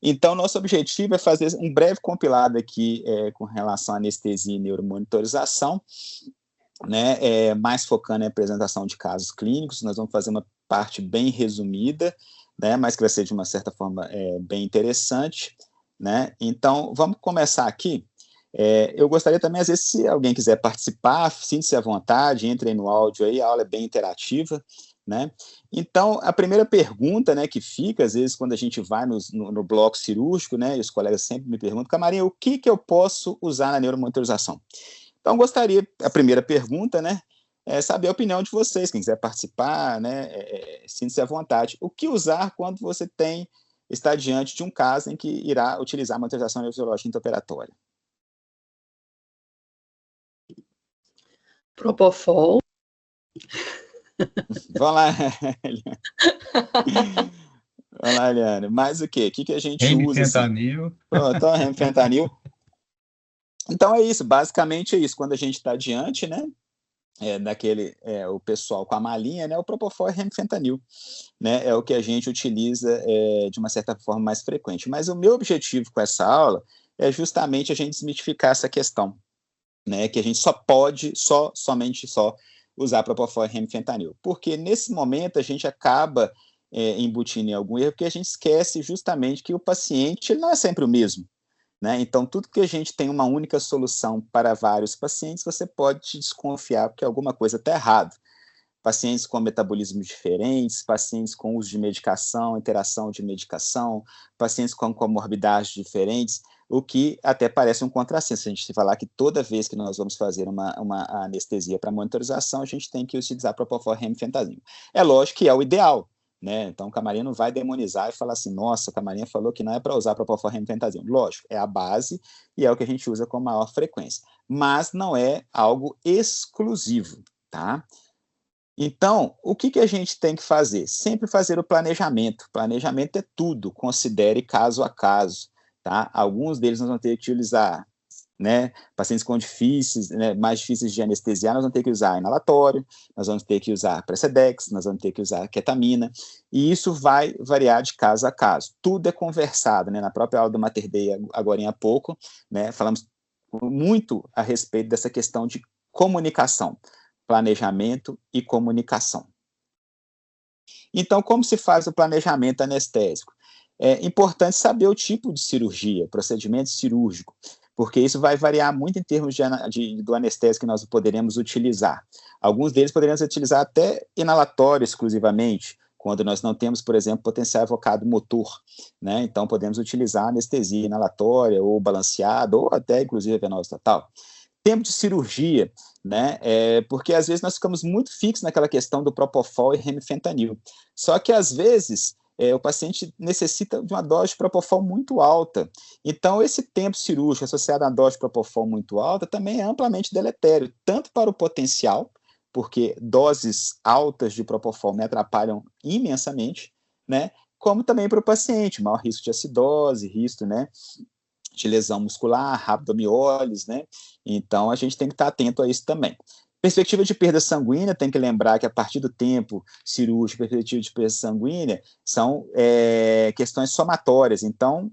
Então, nosso objetivo é fazer um breve compilado aqui com relação à anestesia e neuromonitorização, né, mais focando em apresentação de casos clínicos. Nós vamos fazer uma parte bem resumida, né, mas que vai ser de uma certa forma bem interessante, né? Então, vamos começar aqui. Eu gostaria também, às vezes, se alguém quiser participar, sinta-se à vontade, entre aí no áudio aí, a aula é bem interativa, né? Então, a primeira pergunta, né, que fica, às vezes, quando a gente vai no bloco cirúrgico, né, e os colegas sempre me perguntam, Camarinha, o que eu posso usar na neuromonitorização? Então, gostaria, a primeira pergunta, né, é saber a opinião de vocês, quem quiser participar, né, sinta-se à vontade. O que usar quando você está diante de um caso em que irá utilizar a monitorização neurofisiológica intraoperatória? Propofol. Vamos lá, vamos lá, Eliane. Mais o quê? O que a gente usa? Remifentanil. Assim? Pronto, remifentanil. Então é isso, basicamente é isso. Quando a gente está diante, né, o pessoal com a malinha, né, o Propofol e remifentanil, né, é o que a gente utiliza de uma certa forma mais frequente. Mas o meu objetivo com essa aula é justamente a gente desmitificar essa questão, né, que a gente só pode, somente usar Propofol e remifentanil, porque nesse momento a gente acaba embutindo em algum erro, porque a gente esquece justamente que o paciente ele não é sempre o mesmo, né? Então, tudo que a gente tem uma única solução para vários pacientes, você pode desconfiar porque alguma coisa está errada. Pacientes com metabolismos diferentes, pacientes com uso de medicação, interação de medicação, pacientes com comorbidades diferentes, o que até parece um contrassenso. Se a gente falar que toda vez que nós vamos fazer uma anestesia para monitorização, a gente tem que utilizar Propofol e remifentanil. É lógico que é o ideal, né? Então, o Camarinha não vai demonizar e falar assim, nossa, o Camarinha falou que não é para usar Propofol e remifentanil. Lógico, é a base e é o que a gente usa com maior frequência, mas não é algo exclusivo, tá? Então, o que a gente tem que fazer? Sempre fazer o planejamento. Planejamento é tudo, considere caso a caso, tá? Alguns deles nós vamos ter que utilizar, né? Pacientes com difíceis, né, mais difíceis de anestesiar, nós vamos ter que usar inalatório, nós vamos ter que usar Precedex, nós vamos ter que usar ketamina, e isso vai variar de caso a caso. Tudo é conversado, né? Na própria aula do Mater Dei, agora há pouco, né, falamos muito a respeito dessa questão de comunicação, planejamento e comunicação. Então, como se faz o planejamento anestésico? É importante saber o tipo de cirurgia, procedimento cirúrgico, porque isso vai variar muito em termos do anestésico que nós poderemos utilizar. Alguns deles poderemos utilizar até inalatório exclusivamente, quando nós não temos, por exemplo, potencial evocado motor, né? Então, podemos utilizar anestesia inalatória ou balanceada, ou até, inclusive, venosa total. Tempo de cirurgia, né? Porque às vezes nós ficamos muito fixos naquela questão do Propofol e remifentanil. Só que às vezes o paciente necessita de uma dose de Propofol muito alta. Então, esse tempo cirúrgico associado a uma dose de Propofol muito alta também é amplamente deletério, tanto para o potencial, porque doses altas de Propofol me atrapalham imensamente, né? Como também para o paciente, maior risco de acidose, risco, né, de lesão muscular, rabdomiólise, né? Então, a gente tem que estar atento a isso também. Perspectiva de perda sanguínea, tem que lembrar que a partir do tempo cirúrgico, perspectiva de perda sanguínea, são questões somatórias. Então,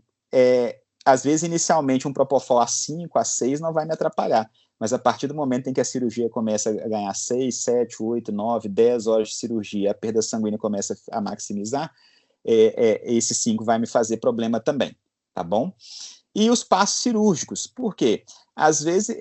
às vezes, inicialmente, um Propofol a 5, a 6 não vai me atrapalhar, mas a partir do momento em que a cirurgia começa a ganhar 6, 7, 8, 9, 10 horas de cirurgia, a perda sanguínea começa a maximizar, esse 5 vai me fazer problema também, tá bom? E os passos cirúrgicos, por quê? Às vezes,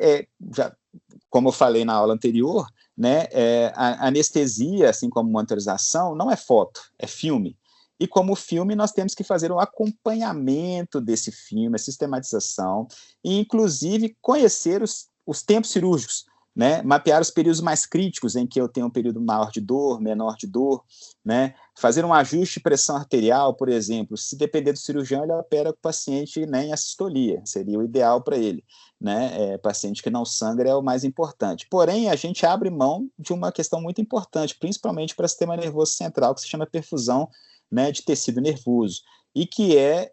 como eu falei na aula anterior, né, a anestesia, assim como monitorização, não é foto, é filme. E como filme, nós temos que fazer um acompanhamento desse filme, a sistematização, e inclusive conhecer os tempos cirúrgicos, né, mapear os períodos mais críticos em que eu tenho um período maior de dor, menor de dor, né, fazer um ajuste de pressão arterial, por exemplo, se depender do cirurgião, ele opera com o paciente, né, em assistolia, seria o ideal para ele, né, paciente que não sangra é o mais importante. Porém, a gente abre mão de uma questão muito importante, principalmente para o sistema nervoso central, que se chama perfusão, né, de tecido nervoso, e que é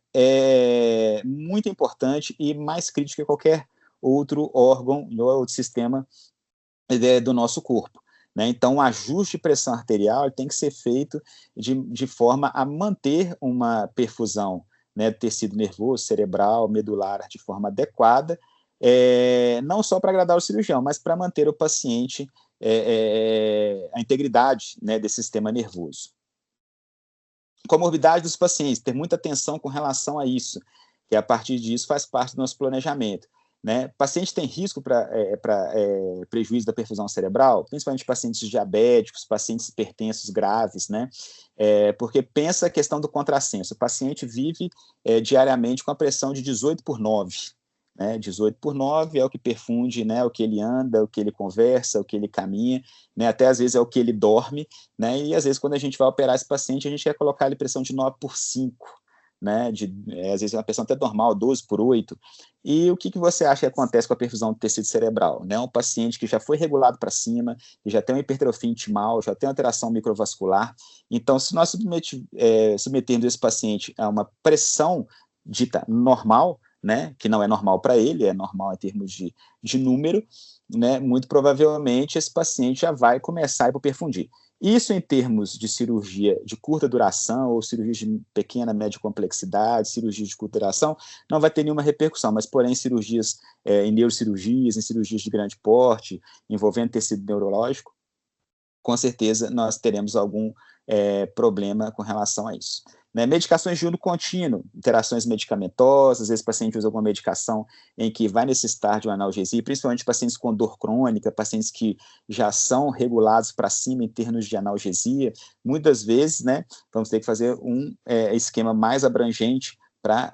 muito importante e mais crítico que qualquer outro órgão ou outro sistema do nosso corpo, né? Então, o ajuste de pressão arterial tem que ser feito de forma a manter uma perfusão né, do tecido nervoso, cerebral, medular de forma adequada, não só para agradar o cirurgião, mas para manter o paciente, a integridade, né, desse sistema nervoso. Comorbidade dos pacientes, ter muita atenção com relação a isso, que a partir disso faz parte do nosso planejamento. Né? Paciente tem risco para prejuízo da perfusão cerebral, principalmente pacientes diabéticos, pacientes hipertensos graves, né? Porque pensa a questão do contrassenso. O paciente vive diariamente com a pressão de 18/9. Né? 18/9 é o que perfunde, né? O que ele anda, o que ele conversa, o que ele caminha, né? Até às vezes é o que ele dorme, né? E às vezes quando a gente vai operar esse paciente, a gente quer colocar ele pressão de 9/5. Né, às vezes é uma pressão até normal, 12/8. E o que você acha que acontece com a perfusão do tecido cerebral? Né? Um paciente que já foi regulado para cima, que já tem uma hipertrofia intimal, já tem alteração microvascular. Então, se nós submetermos esse paciente a uma pressão dita normal, né, que não é normal para ele, é normal em termos de número, né, muito provavelmente esse paciente já vai começar a hipoperfundir. Isso em termos de cirurgia de curta duração ou cirurgia de pequena, média complexidade, cirurgia de curta duração, não vai ter nenhuma repercussão, mas porém cirurgias, em neurocirurgias, em cirurgias de grande porte, envolvendo tecido neurológico, com certeza nós teremos algum problema com relação a isso. Né? Medicações de uso contínuo, interações medicamentosas, às vezes o paciente usa alguma medicação em que vai necessitar de uma analgesia, principalmente pacientes com dor crônica, pacientes que já são regulados para cima em termos de analgesia, muitas vezes, né, vamos ter que fazer um esquema mais abrangente para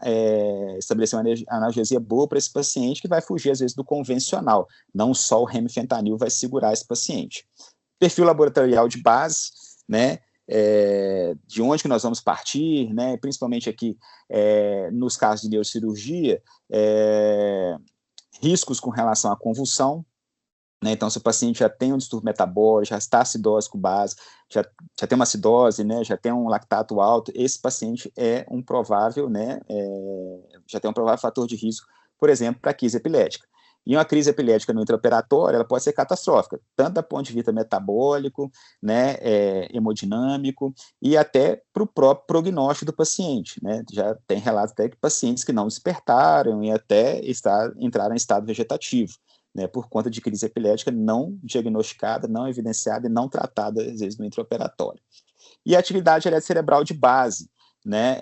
estabelecer uma analgesia boa para esse paciente, que vai fugir, às vezes, do convencional. Não só o remifentanil vai segurar esse paciente. Perfil laboratorial de base, né, de onde que nós vamos partir, né, principalmente aqui nos casos de neurocirurgia, riscos com relação à convulsão, né, então se o paciente já tem um distúrbio metabólico, já está acidósico base, já tem uma acidose, né, já tem um lactato alto, esse paciente é um provável, né, já tem um provável fator de risco, por exemplo, para crise epilética. E uma crise epilética no intraoperatório, ela pode ser catastrófica, tanto do ponto de vista metabólico, né, hemodinâmico, e até para o próprio prognóstico do paciente. Né? Já tem relatos até de pacientes que não despertaram e até entraram em estado vegetativo, né, por conta de crise epilética não diagnosticada, não evidenciada e não tratada, às vezes, no intraoperatório. E a atividade cerebral de base, né,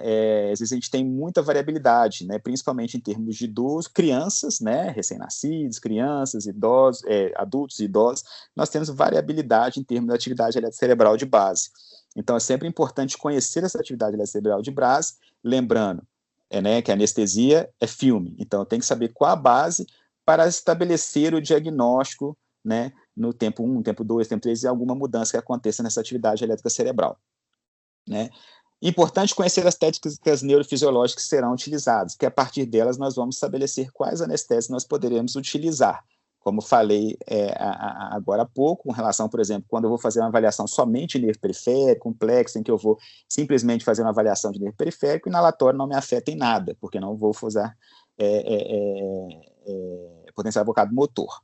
às vezes a gente tem muita variabilidade, né, principalmente em termos de idosos, crianças, né, recém-nascidos, crianças, idosos, adultos e idosos, nós temos variabilidade em termos da atividade cerebral de base. Então, é sempre importante conhecer essa atividade cerebral de base, lembrando né, que a anestesia é filme, então tem que saber qual a base para estabelecer o diagnóstico, né, no tempo 1, tempo 2, tempo 3, e alguma mudança que aconteça nessa atividade elétrica cerebral. Né? Importante conhecer as técnicas neurofisiológicas que serão utilizadas, que a partir delas nós vamos estabelecer quais anestésicos nós poderemos utilizar. Como falei agora há pouco, com relação, por exemplo, quando eu vou fazer uma avaliação somente de nervo periférico, complexo, em que eu vou simplesmente fazer uma avaliação de nervo periférico, inalatório não me afeta em nada, porque não vou usar potencial evocado motor.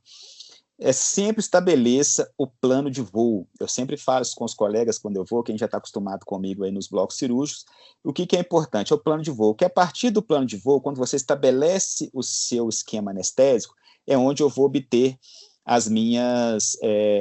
Sempre estabeleça o plano de voo. Eu sempre falo isso com os colegas quando eu vou, quem já está acostumado comigo aí nos blocos cirúrgicos, o que é importante é o plano de voo, que a partir do plano de voo, quando você estabelece o seu esquema anestésico, é onde eu vou obter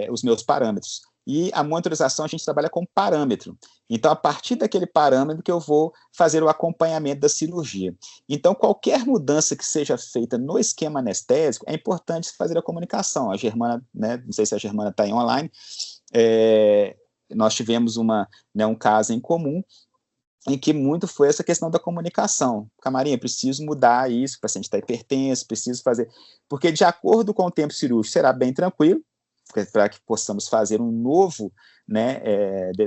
os meus parâmetros. E a monitorização a gente trabalha com parâmetro. Então, a partir daquele parâmetro que eu vou fazer o acompanhamento da cirurgia. Então, qualquer mudança que seja feita no esquema anestésico, é importante fazer a comunicação. A Germana, né, não sei se a Germana está em online, nós tivemos um caso em comum, em que muito foi essa questão da comunicação. Camarinha, preciso mudar isso, o paciente está hipertenso, preciso fazer... Porque, de acordo com o tempo cirúrgico, será bem tranquilo, para que possamos fazer um novo, né,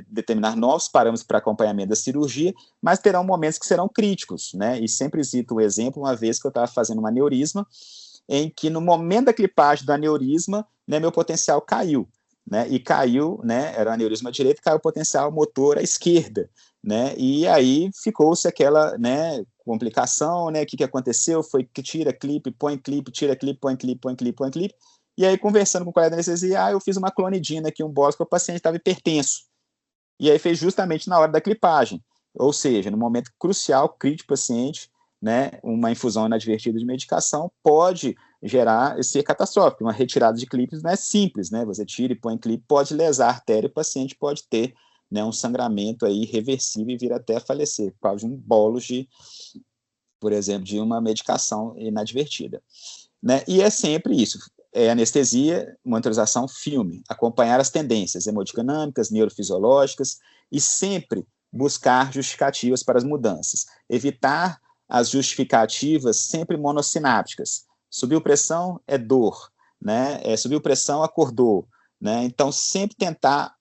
determinar novos parâmetros para acompanhamento da cirurgia, mas terão momentos que serão críticos, né, e sempre cito o exemplo, uma vez que eu estava fazendo um aneurisma, em que no momento da clipagem do aneurisma, né, meu potencial caiu, né, e caiu, né, era o aneurisma direito, caiu o potencial motor à esquerda, né, e aí ficou-se aquela, né, complicação, né, o que aconteceu, foi que tira clipe, põe clipe, tira clipe, põe clipe, põe clipe, põe clipe, e aí, conversando com o colega da anestesia, eu fiz uma clonidina aqui, um bólico, porque o paciente estava hipertenso. E aí fez justamente na hora da clipagem. ou seja, no momento crucial, crítico paciente, né, uma infusão inadvertida de medicação pode ser catastrófico. Uma retirada de clipes não é simples, né? Você tira e põe clipe, pode lesar a artéria, o paciente pode ter, né, um sangramento aí irreversível e vir até a falecer, por causa de um bolus por exemplo, de uma medicação inadvertida. Né? E é sempre isso, anestesia, monitorização, filme, acompanhar as tendências hemodinâmicas, neurofisiológicas e sempre buscar justificativas para as mudanças, evitar as justificativas sempre monossinápticas. Subiu pressão é dor, né? Subiu pressão, acordou, né? Então sempre tentar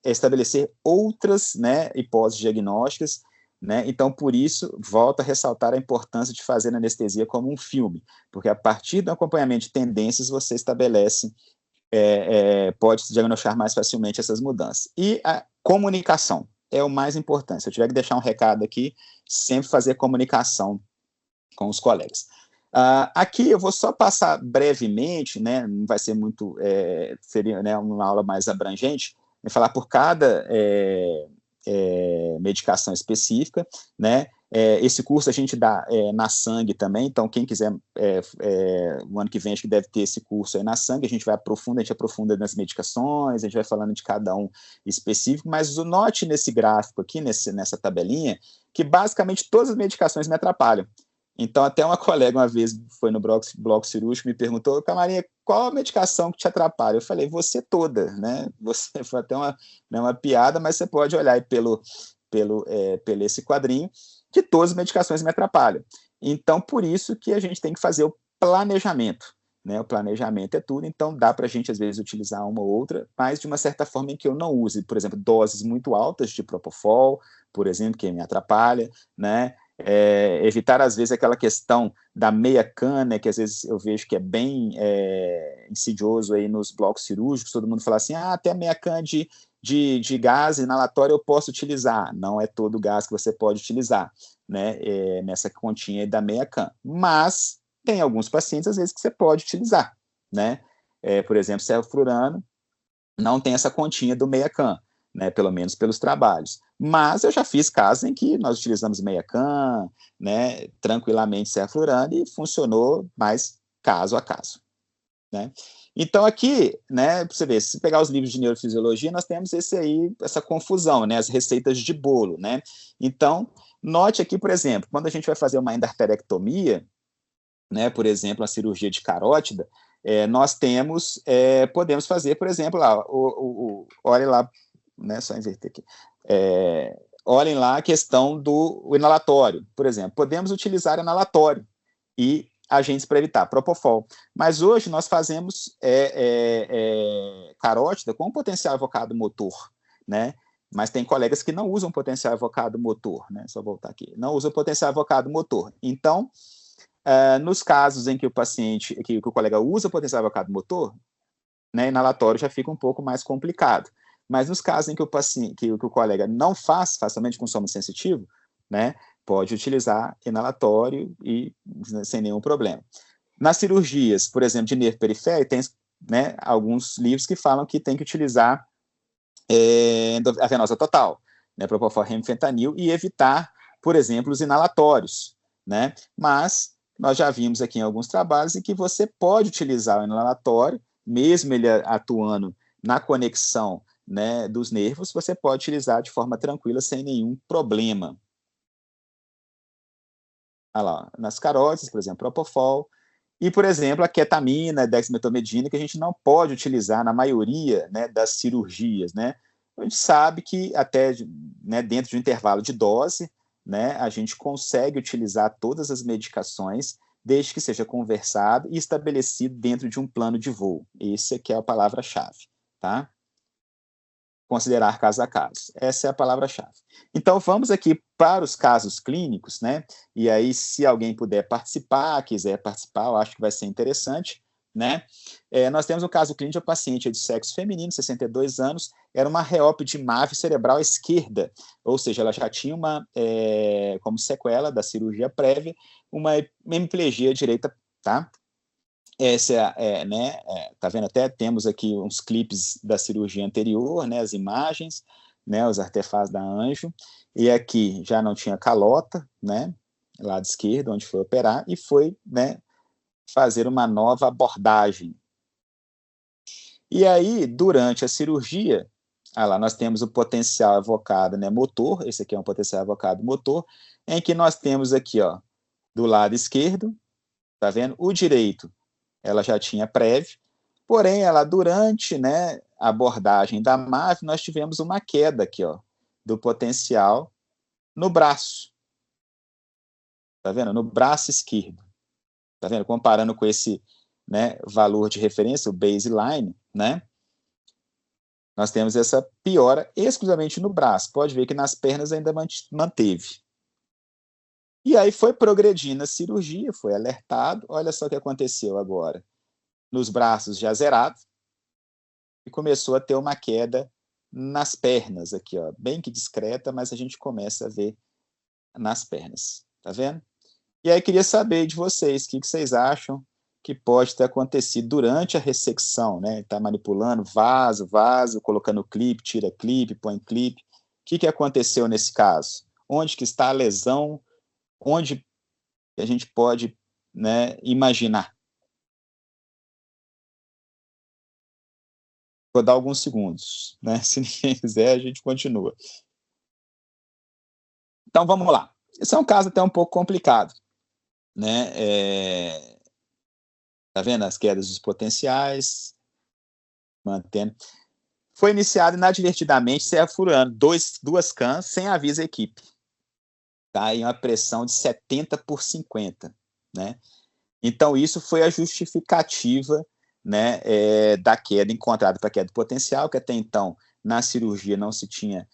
estabelecer outras, né, hipóteses diagnósticas, né? Então, por isso, volto a ressaltar a importância de fazer a anestesia como um filme, porque a partir do acompanhamento de tendências você estabelece, pode diagnosticar mais facilmente essas mudanças. E a comunicação é o mais importante. Se eu tiver que deixar um recado aqui, sempre fazer comunicação com os colegas. Aqui eu vou só passar brevemente, né, não vai ser muito, seria, né, uma aula mais abrangente, falar por cada medicação específica, né? Esse curso a gente dá na sangue também, então quem quiser, o ano que vem acho que deve ter esse curso aí na sangue, a gente aprofunda nas medicações, a gente vai falando de cada um específico, mas note nesse gráfico aqui, nessa tabelinha, que basicamente todas as medicações me atrapalham. Então, até uma colega uma vez foi no bloco cirúrgico me perguntou, Camarinha, qual a medicação que te atrapalha? Eu falei, você toda, né? Você foi até uma piada, mas você pode olhar aí pelo esse quadrinho, que todas as medicações me atrapalham. Então, por isso que a gente tem que fazer o planejamento, né? O planejamento é tudo, então dá para a gente, às vezes, utilizar uma ou outra, mas de uma certa forma em que eu não use, por exemplo, doses muito altas de Propofol, por exemplo, que me atrapalha, né? Evitar, às vezes, aquela questão da meia cana, que às vezes eu vejo que é bem insidioso aí nos blocos cirúrgicos, todo mundo fala assim, até meia cana de gás inalatório eu posso utilizar. Não é todo gás que você pode utilizar, né, nessa continha aí da meia cana. Mas tem alguns pacientes, às vezes, que você pode utilizar, né? Por exemplo, serflurano não tem essa continha do meia cana, né, pelo menos pelos trabalhos. Mas eu já fiz casos em que nós utilizamos meia-can, né, tranquilamente serflurano e funcionou mais caso a caso. Né? Então aqui, né, para você ver, se pegar os livros de neurofisiologia, nós temos essa confusão, né, as receitas de bolo. Né? Então, note aqui, por exemplo, quando a gente vai fazer uma endarterectomia, né, por exemplo, a cirurgia de carótida, nós podemos fazer, por exemplo, olha lá, né, só inverter aqui, olhem lá a questão do inalatório, por exemplo, podemos utilizar inalatório e agentes para evitar, Propofol, mas hoje nós fazemos carótida com potencial evocado motor, né, mas tem colegas que não usam potencial evocado motor, né, só voltar aqui, não usam potencial evocado motor, então, nos casos em que o colega usa potencial evocado motor, né, inalatório já fica um pouco mais complicado. Mas nos casos em que o colega não faz, somente com soma sensitivo, né, pode utilizar inalatório e sem nenhum problema. Nas cirurgias, por exemplo, de nervo periférico, tem, né, alguns livros que falam que tem que utilizar a venosa total, né, Propofol, remfentanil, e evitar, por exemplo, os inalatórios, né? Mas nós já vimos aqui em alguns trabalhos em que você pode utilizar o inalatório, mesmo ele atuando na conexão, né, dos nervos, você pode utilizar de forma tranquila, sem nenhum problema. Olha lá, nas carótidas, por exemplo, Propofol, e, por exemplo, a ketamina, a dexmedetomidina, que a gente não pode utilizar na maioria, né, das cirurgias, né? A gente sabe que até, né, dentro de um intervalo de dose, né, a gente consegue utilizar todas as medicações, desde que seja conversado e estabelecido dentro de um plano de voo. Essa que é a palavra-chave, tá? Considerar caso a caso. Essa é a palavra-chave. Então, vamos aqui para os casos clínicos, né? E aí, se alguém puder participar, quiser participar, eu acho que vai ser interessante, né? Nós temos um caso clínico de uma paciente de sexo feminino, 62 anos, era uma reop de MAV cerebral esquerda, ou seja, ela já tinha como sequela da cirurgia prévia, uma hemiplegia direita, tá? Essa né, tá vendo, até temos aqui uns clipes da cirurgia anterior, né, as imagens, né, os artefatos da Anjo, e aqui já não tinha calota, né, lado esquerdo, onde foi operar, e foi, né, fazer uma nova abordagem. E aí, durante a cirurgia, lá nós temos o potencial evocado, né, motor, esse aqui é um potencial evocado motor, em que nós temos aqui, ó, do lado esquerdo, tá vendo? O direito, ela já tinha prévio, porém, ela durante, né, a abordagem da MAV, nós tivemos uma queda aqui, ó, do potencial no braço, tá vendo? No braço esquerdo, tá vendo? Comparando com esse, né, valor de referência, o baseline, né? Nós temos essa piora exclusivamente no braço. Pode ver que nas pernas ainda manteve. E aí foi progredindo a cirurgia, foi alertado. Olha só o que aconteceu agora. Nos braços já zerado, e começou a ter uma queda nas pernas aqui, ó, bem que discreta, mas a gente começa a ver nas pernas, tá vendo? E aí queria saber de vocês, o que vocês acham que pode ter acontecido durante a ressecção, né? Tá manipulando vaso, colocando clipe, tira clipe, põe clipe. O que aconteceu nesse caso? Onde que está a lesão? Onde a gente pode, né, imaginar? Vou dar alguns segundos, né? Se ninguém quiser, a gente continua. Então, vamos lá. Esse é um caso até um pouco complicado, né? Tá vendo as quedas dos potenciais, mantendo. Foi iniciado inadvertidamente, furando duas cans sem aviso à equipe. Tá? E uma pressão de 70/50, né? Então, isso foi a justificativa, né, da queda encontrada para queda potencial, que até então, na cirurgia, não se tinha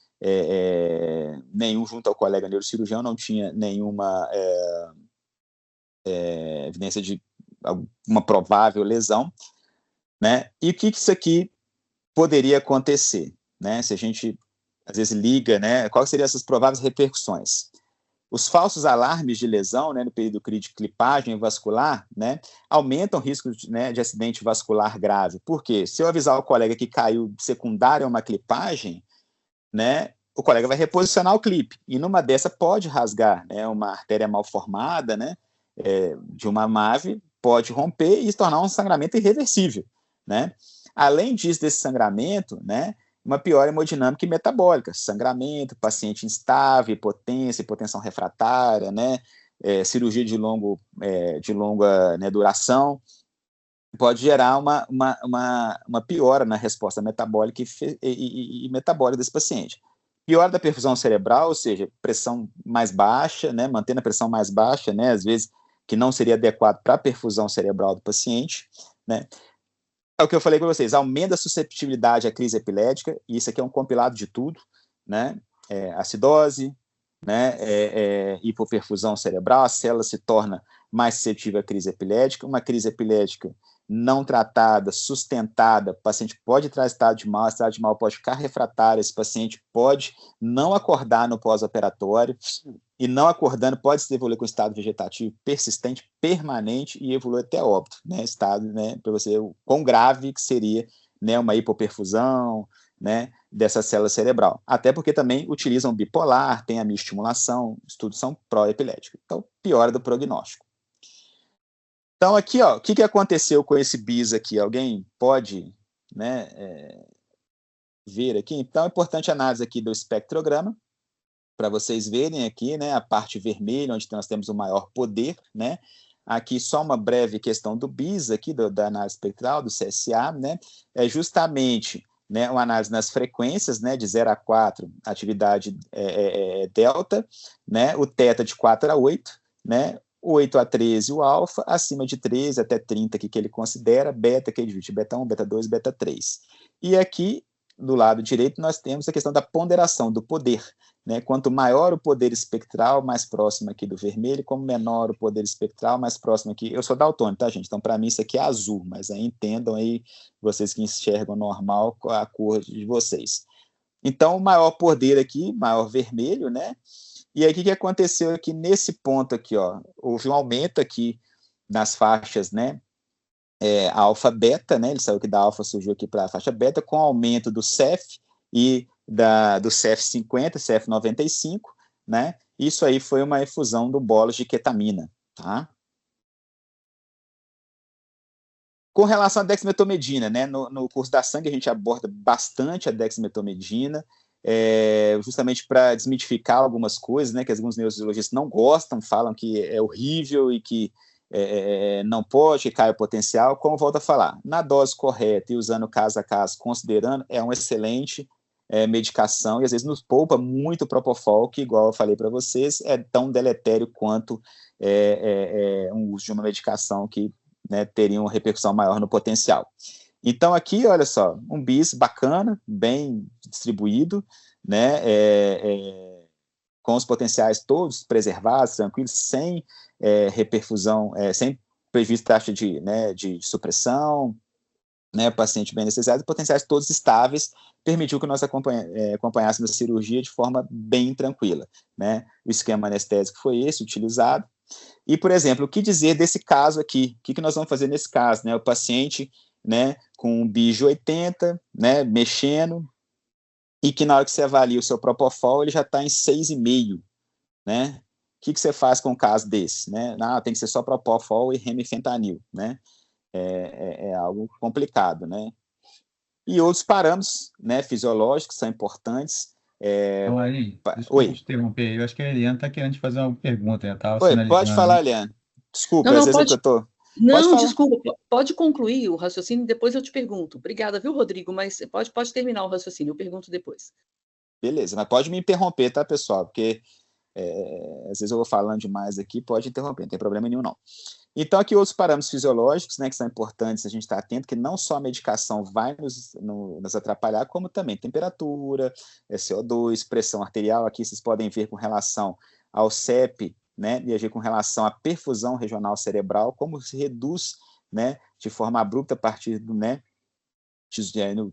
nenhum, junto ao colega neurocirurgião, não tinha nenhuma evidência de uma provável lesão, né? E o que isso aqui poderia acontecer, né? Se a gente, às vezes, liga, né? Quais seriam essas prováveis repercussões? Os falsos alarmes de lesão, né, no período de clipagem vascular, né, aumentam o risco de acidente vascular grave. Por quê? Se eu avisar o colega que caiu secundário a uma clipagem, né, o colega vai reposicionar o clipe, e numa dessa pode rasgar, né, uma artéria mal formada, né, de uma MAV, pode romper e se tornar um sangramento irreversível, né. Além disso, desse sangramento, né, uma piora hemodinâmica e metabólica, sangramento, paciente instável, hipotensão refratária, né, cirurgia de longa, né, duração, pode gerar uma piora na resposta metabólica e metabólica desse paciente. Piora da perfusão cerebral, ou seja, pressão mais baixa, né, mantendo a pressão mais baixa, né, às vezes que não seria adequado para a perfusão cerebral do paciente, né. É o que eu falei para vocês, aumenta a susceptibilidade à crise epilética, e isso aqui é um compilado de tudo, né? Acidose, né? Hipoperfusão cerebral, a célula se torna mais suscetível à crise epilética, uma crise epilética não tratada, sustentada, o paciente pode entrar em estado de mal pode ficar refratário, esse paciente pode não acordar no pós-operatório, e não acordando pode se evoluir com estado vegetativo persistente, permanente, e evoluir até óbito, né, estado, né, para você ver o quão grave que seria, né, uma hipoperfusão, né, dessa célula cerebral. Até porque também utilizam bipolar, tem a mioestimulação, estudos são pró-epiléticos. Então, piora do prognóstico. Então, aqui, ó, o que aconteceu com esse bis aqui? Alguém pode, né, ver aqui? Então, é importante a análise aqui do espectrograma, para vocês verem aqui, né, a parte vermelha, onde nós temos o maior poder, né? Aqui só uma breve questão do BIS aqui, da análise espectral, do CSA, né? É justamente, né, uma análise nas frequências, né, de 0 a 4, atividade delta, né? O teta de 4 a 8, né? 8 a 13 o alfa, acima de 13 até 30 que ele considera, beta que ele divide beta 1, beta 2, beta 3. E aqui, do lado direito, nós temos a questão da ponderação, do poder, né? Quanto maior o poder espectral, mais próximo aqui do vermelho, como menor o poder espectral, mais próximo aqui. Eu sou daltônico, tá, gente? Então, para mim, isso aqui é azul, mas aí entendam aí, vocês que enxergam normal, a cor de vocês. Então, o maior poder aqui, maior vermelho, né? E aí, o que aconteceu aqui nesse ponto aqui, ó? Houve um aumento aqui nas faixas, né? Alfa-beta, né? Ele saiu aqui da alfa, surgiu aqui para a faixa beta, com aumento do CEF e do CF50, CF95, né? Isso aí foi uma efusão do bolos de ketamina, tá? Com relação à dexmetomedina, né? No curso da sangue a gente aborda bastante a dexmetomedina, justamente para desmitificar algumas coisas, né? Que alguns neurologistas não gostam, falam que é horrível e que não pode, que cai o potencial. Como volto a falar, na dose correta e usando caso a caso, considerando, é uma excelente medicação, e às vezes nos poupa muito propofol, que, igual eu falei para vocês, é tão deletério quanto um uso de uma medicação que, né, teria uma repercussão maior no potencial. Então, aqui, olha só, um bis bacana, bem distribuído, né, com os potenciais todos preservados, tranquilos, sem reperfusão, sem prejuízo de taxa de supressão, né, paciente bem anestesiado, potenciais todos estáveis, permitiu que nós acompanhássemos a cirurgia de forma bem tranquila, né? O esquema anestésico foi esse, utilizado. E, por exemplo, o que dizer desse caso aqui? O que nós vamos fazer nesse caso, né? O paciente, né, com um BIJ 80, né, mexendo, e que na hora que você avalia o seu propofol, ele já está em 6,5, né? O que você faz com um caso desse, né? Tem que ser só propofol e remifentanil, né? É algo complicado, né? E outros parâmetros, né, fisiológicos são importantes. Então, aí, desculpa Oi, te interromper, eu acho que a Eliana está querendo te fazer uma pergunta, ela estava pode sinalizando falar, ali. Eliane. Não, Desculpa, às não, vezes é que eu pode. tô... Pode Não, falar. desculpa, pode concluir o raciocínio e depois eu te pergunto. Obrigada, viu, Rodrigo? Mas pode terminar o raciocínio, eu pergunto depois. Beleza, mas pode me interromper, tá, pessoal? Porque às vezes eu vou falando demais aqui, pode interromper, não tem problema nenhum, não. Então, aqui outros parâmetros fisiológicos, né, que são importantes a gente estar atento, que não só a medicação vai nos atrapalhar, como também temperatura, CO2, pressão arterial. Aqui vocês podem ver com relação ao CEP, né, e agir com relação à perfusão regional cerebral, como se reduz, né, de forma abrupta a partir do, né,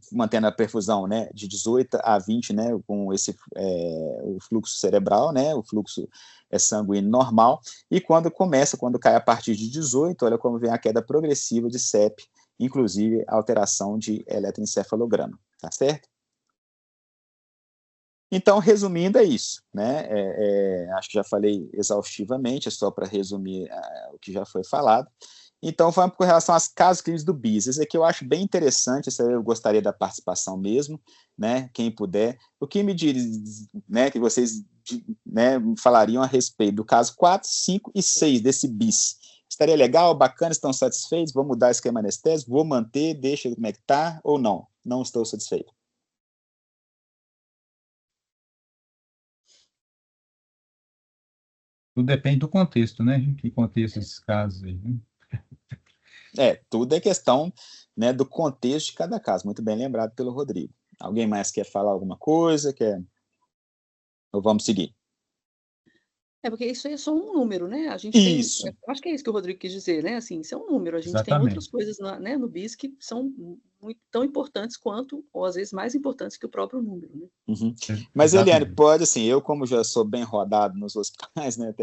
mantendo a perfusão, né, de 18 a 20, né, com o fluxo cerebral, né, o fluxo sanguíneo normal, e quando cai a partir de 18, olha como vem a queda progressiva de CEP, inclusive alteração de eletroencefalograma, tá certo? Então, resumindo, é isso, né? Acho que já falei exaustivamente, é só para resumir o que já foi falado. Então, vamos com relação às casos clínicos do BIS. Esse aqui eu acho bem interessante, esse eu gostaria da participação mesmo, né? Quem puder. O que me diz, né, que vocês, né, falariam a respeito do caso 4, 5 e 6 desse BIS? Estaria legal, bacana, estão satisfeitos? Vou mudar o esquema anestésico? Vou manter, deixa como é que está, ou não? Não estou satisfeito. Tudo depende do contexto, né? Que contexto esses casos aí, né? Tudo é questão, né, do contexto de cada caso, muito bem lembrado pelo Rodrigo. Alguém mais quer falar alguma coisa? Ou vamos seguir? Porque isso aí é só um número, né? A gente tem. Isso. Acho que é isso que o Rodrigo quis dizer, né? Assim, isso é um número. A gente tem outras Exatamente. coisas né, no BIS que são tão importantes quanto, ou às vezes mais importantes que o próprio número, né? Uhum. Mas, Eliane, Exatamente. pode, assim, eu como já sou bem rodado nos hospitais, né,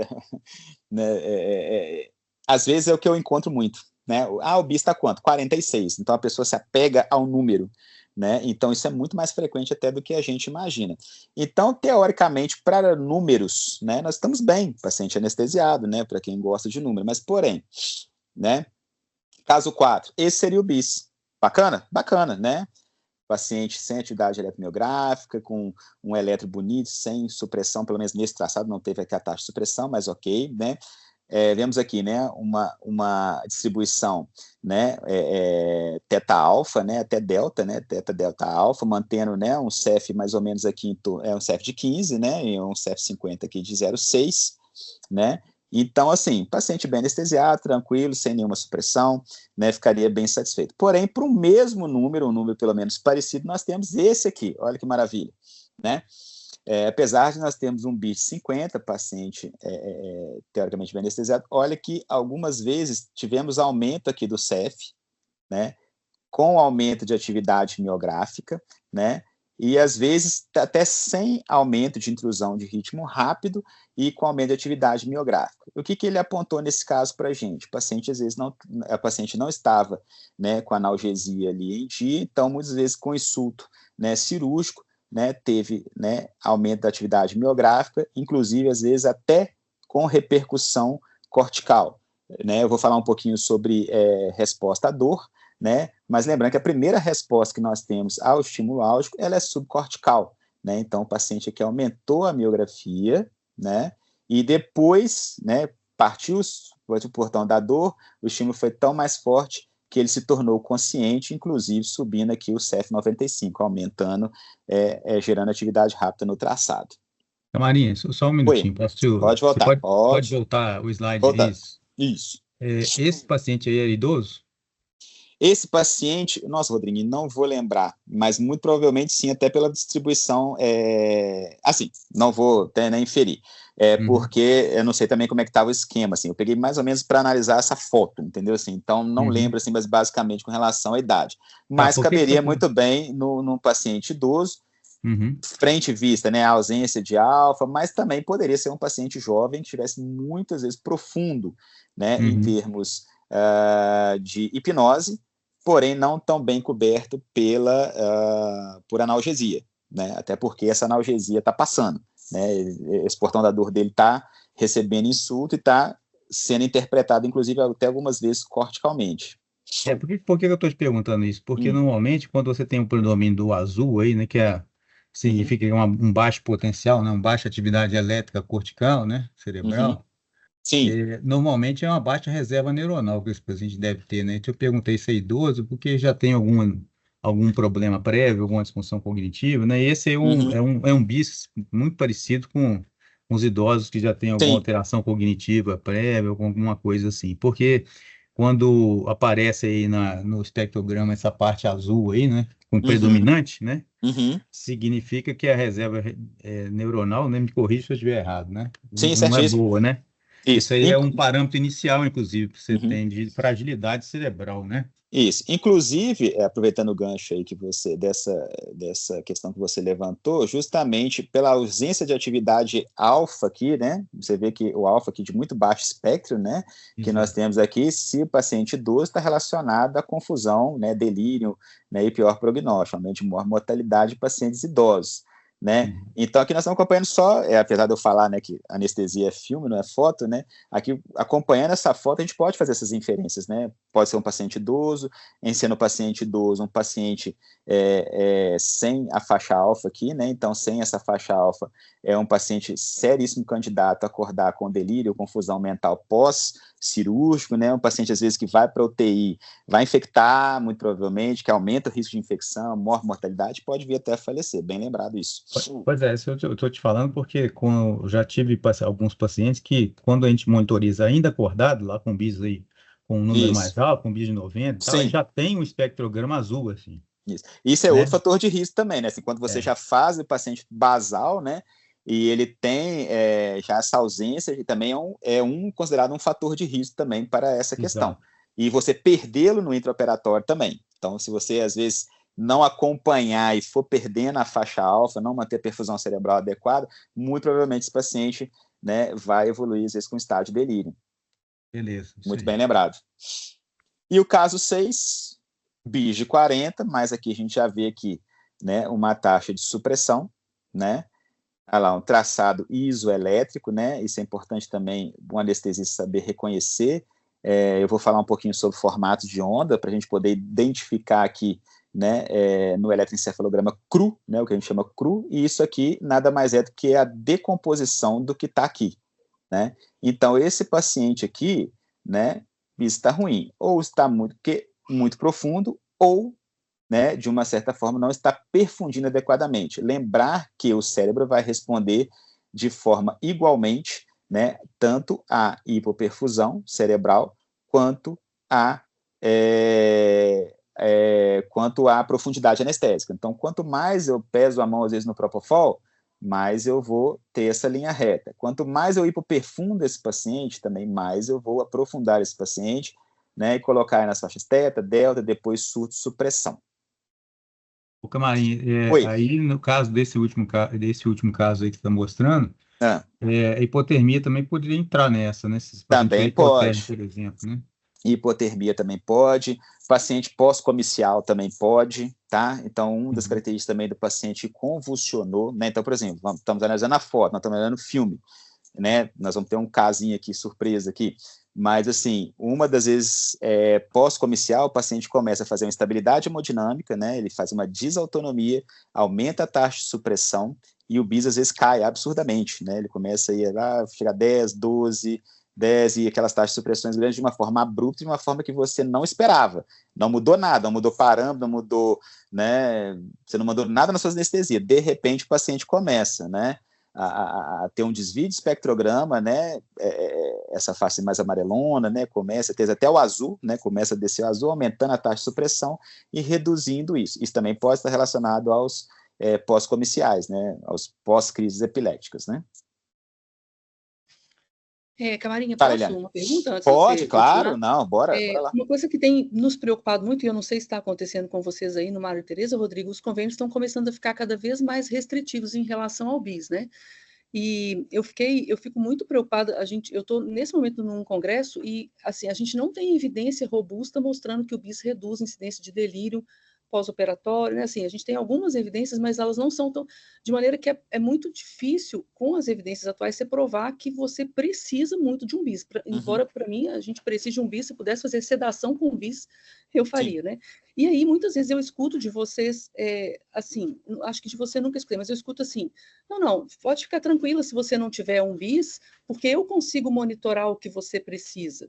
às vezes é o que eu encontro muito, né? O BIS está quanto? 46. Então a pessoa se apega ao número, né? Então isso é muito mais frequente até do que a gente imagina. Então, teoricamente, para números, né, nós estamos bem, paciente anestesiado, né, para quem gosta de número, mas porém, né, caso 4, esse seria o BIS. Bacana? Bacana, né? Paciente sem atividade eletromiográfica, com um eletro bonito, sem supressão, pelo menos nesse traçado não teve aqui a taxa de supressão, mas ok, né? Vemos aqui, né, uma distribuição, né, teta-alfa, né, até delta, né, teta-delta-alfa, mantendo, né, um CEF mais ou menos aqui, um CEF de 15, né, e um CEF 50 aqui de 0,6, né, então, assim, paciente bem anestesiado, tranquilo, sem nenhuma supressão, né, ficaria bem satisfeito. Porém, para o mesmo número, um número pelo menos parecido, nós temos esse aqui, olha que maravilha, né? Apesar de nós termos um BIT 50, paciente teoricamente bem anestesiado, olha que algumas vezes tivemos aumento aqui do CEF, né, com aumento de atividade miográfica, né, e às vezes até sem aumento de intrusão de ritmo rápido e com aumento de atividade miográfica. O que ele apontou nesse caso para a gente? O paciente, às vezes, a paciente não estava, né, com analgesia ali em dia, então, muitas vezes, com insulto, né, cirúrgico, né, teve, né, aumento da atividade miográfica, inclusive, às vezes, até com repercussão cortical, né? Eu vou falar um pouquinho sobre resposta à dor, né? Mas lembrando que a primeira resposta que nós temos ao estímulo álgico, ela é subcortical, né? Então, o paciente aqui aumentou a miografia, né? E depois, né, partiu o portão da dor, o estímulo foi tão mais forte que ele se tornou consciente, inclusive subindo aqui o CF95, aumentando, gerando atividade rápida no traçado. Camarinha, só um minutinho. Pode voltar. Você pode voltar o slide? Voltar. Isso. Esse paciente aí era idoso? Esse paciente, nossa, Rodrigo, não vou lembrar, mas muito provavelmente sim, até pela distribuição, assim, não vou até nem inferir, porque eu não sei também como é que estava o esquema, assim, eu peguei mais ou menos para analisar essa foto, entendeu, assim, então não lembro, assim, mas basicamente com relação à idade, mas caberia muito bem num paciente idoso, frente e vista, né, a ausência de alfa, mas também poderia ser um paciente jovem que tivesse muitas vezes profundo, né, em termos de hipnose, porém não tão bem coberto por analgesia, né? Até porque essa analgesia está passando, né? Esse portão da dor dele está recebendo insulto e está sendo interpretado, inclusive, até algumas vezes corticalmente. Por que eu estou te perguntando isso? Porque normalmente, quando você tem um predomínio do azul aí, né, que significa um baixo potencial, né, uma baixa atividade elétrica cortical, né, cerebral, sim. Normalmente é uma baixa reserva neuronal que esse paciente deve ter, né? Eu perguntei se é idoso porque já tem algum problema prévio, alguma disfunção cognitiva, né? E esse é um bis muito parecido com os idosos que já têm alguma alteração cognitiva prévia, alguma coisa assim. Porque quando aparece aí no espectrograma essa parte azul aí, né? Com predominante, né? Significa que a reserva neuronal, né? Me corrija se eu estiver errado, né? Sim, não é boa, né? Isso aí é um parâmetro inicial, inclusive, que você tem de fragilidade cerebral, né? Isso. Inclusive, aproveitando o gancho aí dessa questão que você levantou, justamente pela ausência de atividade alfa aqui, né? Você vê que o alfa aqui de muito baixo espectro, né? Que nós temos aqui, se o paciente idoso está relacionado à confusão, né? Delírio, né? E pior prognóstico, aumento de mortalidade de pacientes idosos. Né? Então aqui nós estamos acompanhando só, apesar de eu falar, né, que anestesia é filme, não é foto, né? Aqui acompanhando essa foto a gente pode fazer essas inferências, né? Pode ser um paciente idoso, em sendo um paciente idoso, um paciente sem a faixa alfa aqui, né? Então sem essa faixa alfa é um paciente seríssimo candidato a acordar com delírio, confusão mental pós-cirúrgico, né? Um paciente às vezes que vai para UTI, vai infectar muito provavelmente, que aumenta o risco de infecção, mortalidade, pode vir até a falecer, bem lembrado isso. Pois é, isso eu estou te falando porque eu já tive alguns pacientes que, quando a gente monitoriza ainda acordado, lá com bis aí, com um número mais alto, com bis de 90 e tal, já tem um espectrograma azul, assim. Isso é outro fator de risco também, né? Assim, quando você já faz o paciente basal, né? E ele tem já essa ausência, e também considerado um fator de risco também para essa questão. E você perdê-lo no intraoperatório também. Então, se você, às vezes, não acompanhar e for perdendo a faixa alfa, não manter a perfusão cerebral adequada, muito provavelmente esse paciente, né, vai evoluir, às vezes, com estágio de delírio. Beleza. Muito bem lembrado. E o caso 6, bis de 40, mas aqui a gente já vê aqui, né, uma taxa de supressão, né? Olha lá, um traçado isoelétrico, né? Isso é importante também o anestesista saber reconhecer. Eu vou falar um pouquinho sobre formatos de onda para a gente poder identificar aqui, né, no eletroencefalograma cru, né, o que a gente chama cru, e isso aqui nada mais é do que a decomposição do que está aqui, né? Então, esse paciente aqui, né, isso está ruim, ou está muito profundo, ou, né, de uma certa forma, não está perfundindo adequadamente. Lembrar que o cérebro vai responder de forma igualmente, né, tanto à hipoperfusão cerebral quanto à profundidade anestésica. Então, quanto mais eu peso a mão, às vezes, no Propofol, mais eu vou ter essa linha reta. Quanto mais eu hipoperfundo esse paciente, também mais eu vou aprofundar esse paciente, né, e colocar nas faixas teta, delta, depois surto, supressão. O Camarim, aí no caso desse último caso aí que você está mostrando, a hipotermia também poderia entrar nessa, né? Se também pode. Por exemplo, né? hipotermia também pode, paciente pós-comicial também pode, tá? Então, uma das características também do paciente que convulsionou, né? Então, por exemplo, estamos analisando a foto, nós estamos analisando o filme, né? Nós vamos ter um casinho aqui, surpresa aqui, mas, assim, uma das vezes pós-comicial, o paciente começa a fazer uma instabilidade hemodinâmica, né? Ele faz uma desautonomia, aumenta a taxa de supressão, e o bis, às vezes, cai absurdamente, né? Ele começa a ir lá, chega a 10, 12, 10, e aquelas taxas de supressões grandes de uma forma abrupta, de uma forma que você não esperava. Não mudou nada, não mudou parâmetro, não mudou, né? Você não mudou nada na sua anestesia. De repente, o paciente começa, né? A ter um desvio de espectrograma, né, essa face mais amarelona, né, começa a ter até o azul, né, começa a descer o azul, aumentando a taxa de supressão e reduzindo isso. Isso também pode estar relacionado aos pós-comiciais, né, aos pós-crises epiléticas, né. Camarinha, posso uma pergunta antes Pode, de você claro, continuar? não, bora lá. Uma coisa que tem nos preocupado muito, e eu não sei se está acontecendo com vocês aí no Mário Tereza, Rodrigo, os convênios estão começando a ficar cada vez mais restritivos em relação ao bis, né? E eu fico muito preocupada, eu estou nesse momento num congresso e, assim, a gente não tem evidência robusta mostrando que o bis reduz a incidência de delírio pós-operatório, né? Assim, a gente tem algumas evidências, mas elas não são tão... De maneira que é muito difícil, com as evidências atuais, você provar que você precisa muito de um bis. Embora, para mim, a gente precise de um bis, se pudesse fazer sedação com bis, eu faria, né? E aí, muitas vezes, eu escuto de vocês, assim, acho que de você nunca escutei, mas eu escuto assim, não, pode ficar tranquila se você não tiver um bis, porque eu consigo monitorar o que você precisa.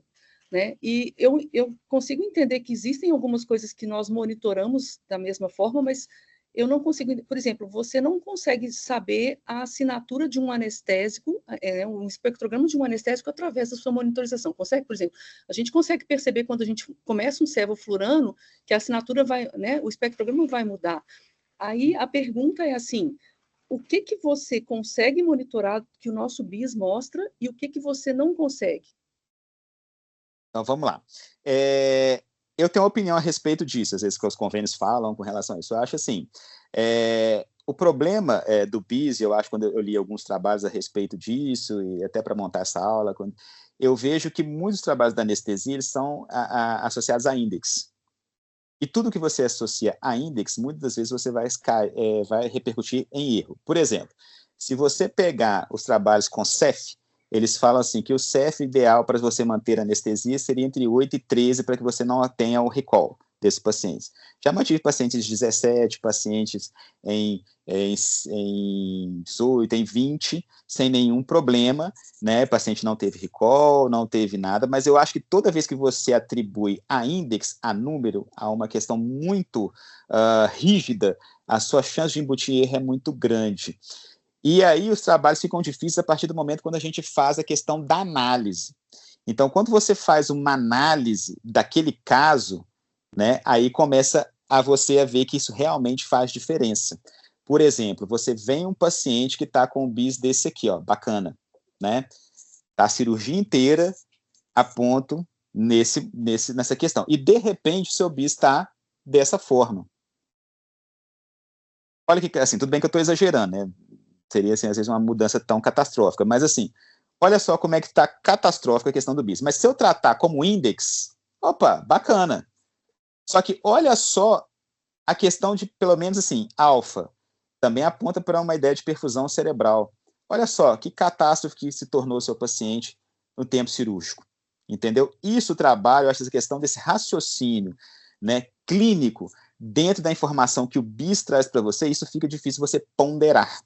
Né? E eu consigo entender que existem algumas coisas que nós monitoramos da mesma forma, mas eu não consigo, por exemplo, você não consegue saber a assinatura de um anestésico, um espectrograma de um anestésico através da sua monitorização. Consegue, por exemplo, a gente consegue perceber quando a gente começa um sevoflurano que a assinatura vai, né, o espectrograma vai mudar. Aí a pergunta é assim, o que você consegue monitorar que o nosso BIS mostra e o que você não consegue? Então, vamos lá. Eu tenho uma opinião a respeito disso, às vezes que os convênios falam com relação a isso. Eu acho assim, o problema do BIS, eu acho, quando eu li alguns trabalhos a respeito disso, e até para montar essa aula, eu vejo que muitos trabalhos da anestesia eles são associados a índex. E tudo que você associa a índex, muitas das vezes você vai repercutir em erro. Por exemplo, se você pegar os trabalhos com CEF, eles falam assim que o CEF ideal para você manter a anestesia seria entre 8 e 13 para que você não tenha o recall desses pacientes. Já mantive pacientes de 17, pacientes em 18, em 20, sem nenhum problema, né? O paciente não teve recall, não teve nada, mas eu acho que toda vez que você atribui a index, a número, a uma questão muito rígida, a sua chance de embutir erro é muito grande. E aí os trabalhos ficam difíceis a partir do momento quando a gente faz a questão da análise. Então, quando você faz uma análise daquele caso, né, aí começa você a ver que isso realmente faz diferença. Por exemplo, você vem um paciente que está com um bis desse aqui, ó, bacana, né? Tá a cirurgia inteira a ponto nessa questão. E, de repente, o seu bis está dessa forma. Olha que, assim, tudo bem que eu estou exagerando, né? Seria, assim, às vezes, uma mudança tão catastrófica. Mas, assim, olha só como é que está catastrófica a questão do bis. Mas se eu tratar como index, opa, bacana. Só que olha só a questão de, pelo menos, assim, alfa. Também aponta para uma ideia de perfusão cerebral. Olha só que catástrofe que se tornou o seu paciente no tempo cirúrgico. Entendeu? Isso trabalho, eu acho, essa questão desse raciocínio, né, clínico dentro da informação que o BIS traz para você, isso fica difícil você ponderar.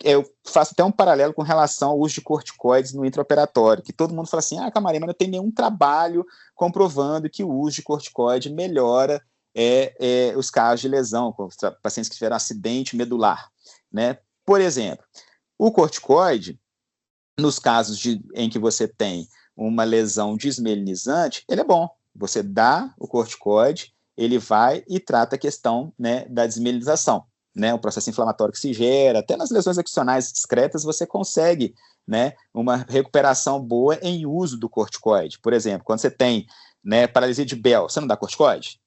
Eu faço até um paralelo com relação ao uso de corticoides no intraoperatório, que todo mundo fala assim, Camarim, mas não tem nenhum trabalho comprovando que o uso de corticoide melhora os casos de lesão, com pacientes que tiveram acidente medular, né? Por exemplo, o corticoide, nos casos em que você tem uma lesão desmelinizante, ele é bom. Você dá o corticoide, ele vai e trata a questão, né, da desmelinização. Né, o processo inflamatório que se gera, até nas lesões axonais discretas você consegue, né, uma recuperação boa em uso do corticoide. Por exemplo, quando você tem, né, paralisia de Bell, você não dá corticoide?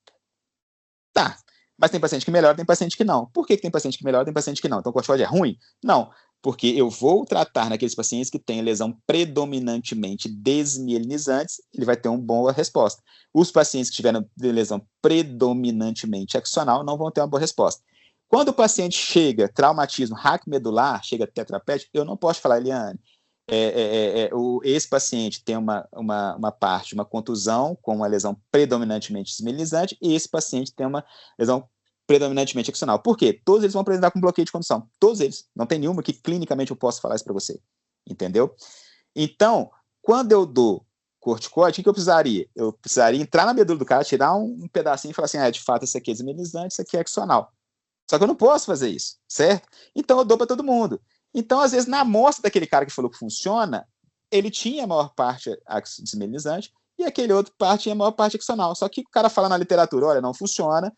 Tá, mas tem paciente que melhora, tem paciente que não. Por que tem paciente que melhora, tem paciente que não? Então o corticoide é ruim? Não, porque eu vou tratar naqueles pacientes que têm lesão predominantemente desmielinizantes, ele vai ter uma boa resposta. Os pacientes que tiveram lesão predominantemente axonal não vão ter uma boa resposta. Quando o paciente chega, traumatismo raquimedular, chega tetraplégico, eu não posso falar, Eliane, esse paciente tem uma contusão com uma lesão predominantemente desmielinizante, e esse paciente tem uma lesão predominantemente axonal. Por quê? Todos eles vão apresentar com bloqueio de condução. Todos eles. Não tem nenhuma que clinicamente eu possa falar isso para você. Entendeu? Então, quando eu dou corticoide, o que eu precisaria? Eu precisaria entrar na medula do cara, tirar um pedacinho e falar assim, de fato, esse aqui é desmielinizante, isso aqui é axonal. Só que eu não posso fazer isso, certo? Então eu dou para todo mundo. Então, às vezes, na amostra daquele cara que falou que funciona, ele tinha a maior parte desmielinizante e aquele outro parte tinha a maior parte axonal. Só que o cara fala na literatura, olha, não funciona.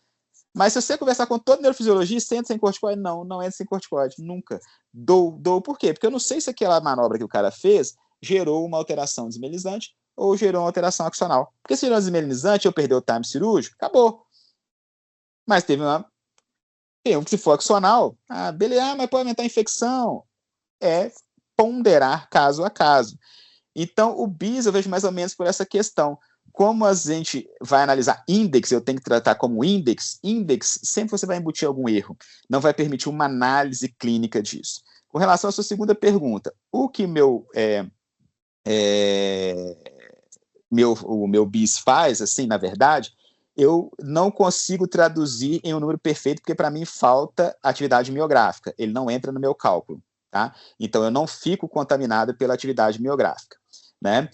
Mas se você conversar com todo neurofisiologista, entra sem corticoide? Não entra sem corticoide, nunca. Dou por quê? Porque eu não sei se aquela manobra que o cara fez gerou uma alteração desmielinizante ou gerou uma alteração axonal. Porque se gerou desmielinizante, eu perdi o time cirúrgico, acabou. Mas teve se for axonal, beleza, mas pode aumentar a infecção. É ponderar caso a caso. Então, o BIS eu vejo mais ou menos por essa questão. Como a gente vai analisar índice, eu tenho que tratar como índice, sempre você vai embutir algum erro. Não vai permitir uma análise clínica disso. Com relação à sua segunda pergunta, o que o meu BIS faz, assim, na verdade, eu não consigo traduzir em um número perfeito, porque para mim falta atividade miográfica. Ele não entra no meu cálculo. Tá? Então, eu não fico contaminado pela atividade miográfica, né?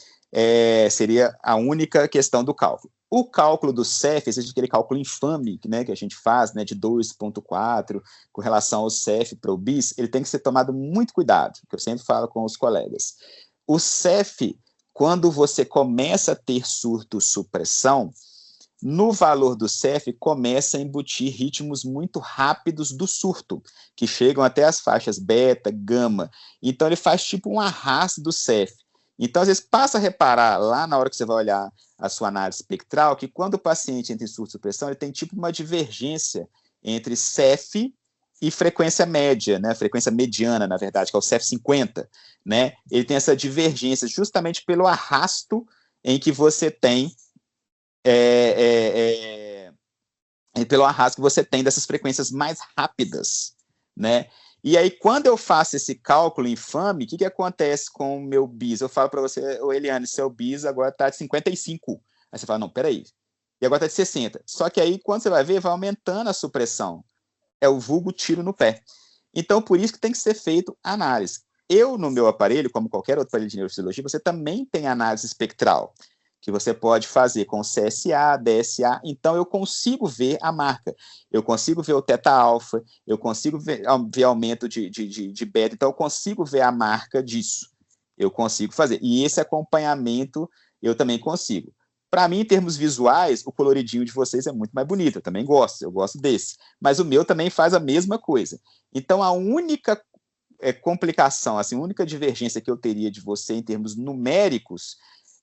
Seria a única questão do cálculo. O cálculo do CEF, esse é aquele cálculo infame, né, que a gente faz, né, de 2,4 com relação ao CEF para o BIS, ele tem que ser tomado muito cuidado, que eu sempre falo com os colegas. O CEF, quando você começa a ter surto-supressão, no valor do CEF, começa a embutir ritmos muito rápidos do surto, que chegam até as faixas beta, gama. Então, ele faz tipo um arrasto do CEF. Então, às vezes, passa a reparar lá na hora que você vai olhar a sua análise espectral, que quando o paciente entra em surto-supressão, ele tem tipo uma divergência entre CEF e frequência média, né? Frequência mediana, na verdade, que é o CEF 50. Né? Ele tem essa divergência justamente pelo arrasto em que você tem pelo arrasto que você tem dessas frequências mais rápidas, né? E aí, quando eu faço esse cálculo infame, o que acontece com o meu BIS? Eu falo para você, Eliane, seu BIS agora está de 55. Aí você fala, não, peraí. E agora está de 60. Só que aí, quando você vai ver, vai aumentando a supressão. É o vulgo tiro no pé. Então, por isso que tem que ser feito análise. Eu, no meu aparelho, como qualquer outro aparelho de neurofisiologia, você também tem análise espectral, que você pode fazer com CSA, DSA, então eu consigo ver a marca, eu consigo ver o teta-alfa, eu consigo ver aumento de beta, então eu consigo ver a marca disso, eu consigo fazer, e esse acompanhamento eu também consigo. Para mim, em termos visuais, o coloridinho de vocês é muito mais bonito, eu também gosto, eu gosto desse, mas o meu também faz a mesma coisa. Então, a única complicação, assim, a única divergência que eu teria de você em termos numéricos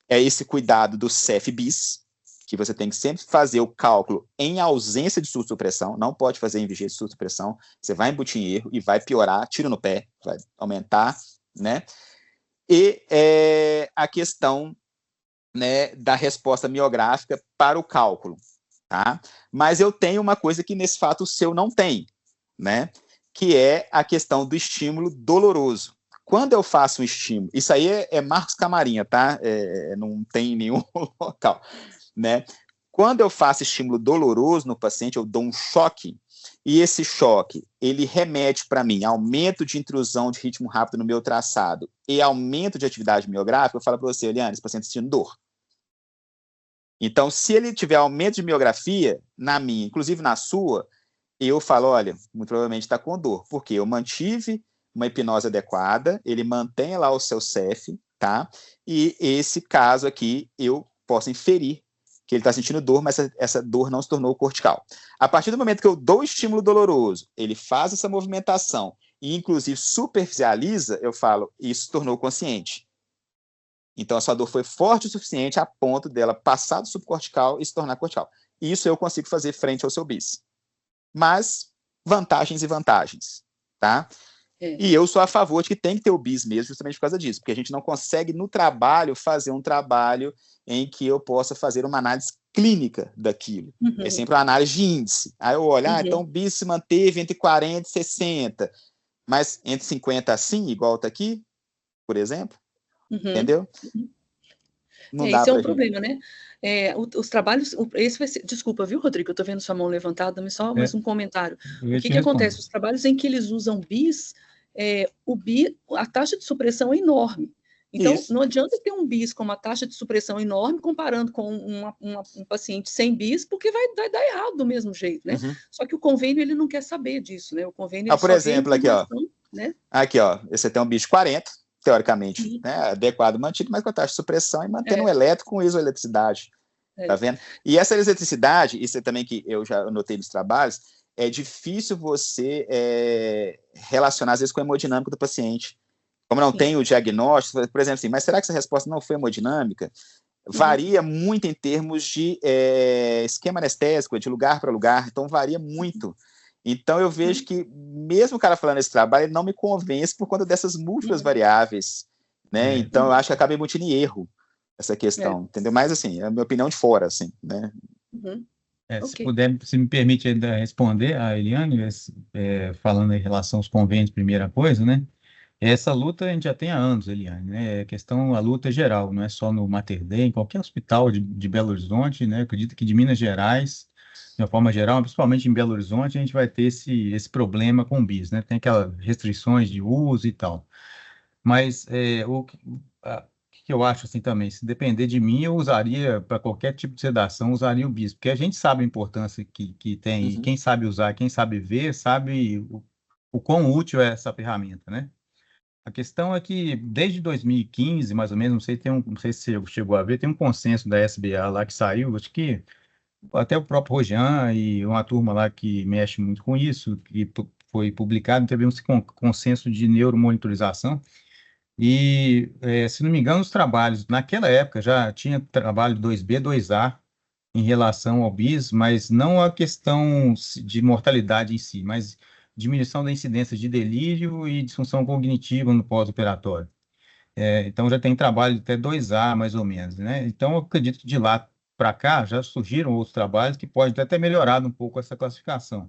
é esse cuidado do CEF-BIS, que você tem que sempre fazer o cálculo em ausência de surto-supressão, não pode fazer em vigência de surto-supressão, você vai embutir em erro e vai piorar, tiro no pé, vai aumentar, né? E a questão, né, da resposta miográfica para o cálculo, tá? Mas eu tenho uma coisa que nesse fato o seu não tem, né? Que é a questão do estímulo doloroso. Quando eu faço um estímulo, isso aí é Marcos Camarinha, tá? Não tem nenhum local, né? Quando eu faço estímulo doloroso no paciente, eu dou um choque, e esse choque, ele remete para mim aumento de intrusão de ritmo rápido no meu traçado e aumento de atividade miográfica, eu falo para você, Eliane, esse paciente está sentindo dor. Então, se ele tiver aumento de miografia, na minha, inclusive na sua, eu falo, olha, muito provavelmente está com dor, porque eu mantive uma hipnose adequada, ele mantém lá o seu CEF, tá? E esse caso aqui, eu posso inferir que ele está sentindo dor, mas essa dor não se tornou cortical. A partir do momento que eu dou estímulo doloroso, ele faz essa movimentação e, inclusive, superficializa, eu falo, isso se tornou consciente. Então, a sua dor foi forte o suficiente a ponto dela passar do subcortical e se tornar cortical. Isso eu consigo fazer frente ao seu BIS. Mas, vantagens e vantagens, tá? E eu sou a favor de que tem que ter o BIS mesmo, justamente por causa disso, porque a gente não consegue, no trabalho, fazer um trabalho em que eu possa fazer uma análise clínica daquilo. É sempre uma análise de índice. Aí eu olho, então o BIS se manteve entre 40 e 60, mas entre 50 assim, igual está aqui, por exemplo, entendeu? Não dá. Esse é um problema, né? Os trabalhos, esse vai ser, desculpa, viu, Rodrigo? Eu estou vendo sua mão levantada, mas só mais um comentário. O que acontece? Os trabalhos em que eles usam BIS, o BIS, a taxa de supressão é enorme. Então, não adianta ter um BIS com uma taxa de supressão enorme comparando com um paciente sem BIS, porque vai dar errado do mesmo jeito, né? Só que o convênio, ele não quer saber disso, né? O convênio, por exemplo, aqui, ó. Né? Aqui, ó, você tem um BIS de 40, teoricamente, né, adequado, mantido, mas com a taxa de supressão e mantendo o elétrico com isoeletricidade. Tá vendo? E essa eletricidade, isso é também que eu já notei nos trabalhos, é difícil você relacionar, às vezes, com a hemodinâmica do paciente. Como não tem o diagnóstico, por exemplo, assim, mas será que essa resposta não foi hemodinâmica? Varia muito em termos de esquema anestésico, de lugar para lugar, então varia muito. Então, eu vejo que, mesmo o cara falando esse trabalho, ele não me convence por conta dessas múltiplas variáveis, né? Então, eu acho que acaba embutindo em erro essa questão, entendeu? Mas, assim, é a minha opinião de fora, assim, né? Se me permite ainda responder a Eliane, falando em relação aos convênios, primeira coisa, né? Essa luta a gente já tem há anos, Eliane, né? A luta é geral, não é só no Mater Dei, em qualquer hospital de Belo Horizonte, né? Eu acredito que de Minas Gerais, de uma forma geral, principalmente em Belo Horizonte, a gente vai ter esse problema com o BIS, né? Tem aquelas restrições de uso e tal. Mas o que eu acho assim também, se depender de mim, eu usaria, para qualquer tipo de sedação, usaria o BIS, porque a gente sabe a importância que tem, e quem sabe usar, quem sabe ver, sabe o quão útil é essa ferramenta, né? A questão é que, desde 2015, mais ou menos, não sei se você chegou a ver, tem um consenso da SBA lá que saiu, acho que até o próprio Rojan e uma turma lá que mexe muito com isso, que foi publicado, teve um consenso de neuromonitorização, e, se não me engano, os trabalhos, naquela época, já tinha trabalho 2B, 2A, em relação ao BIS, mas não a questão de mortalidade em si, mas diminuição da incidência de delírio e disfunção cognitiva no pós-operatório. Então, já tem trabalho até 2A, mais ou menos, né? Então, eu acredito que de lá para cá já surgiram outros trabalhos que podem até ter melhorado um pouco essa classificação.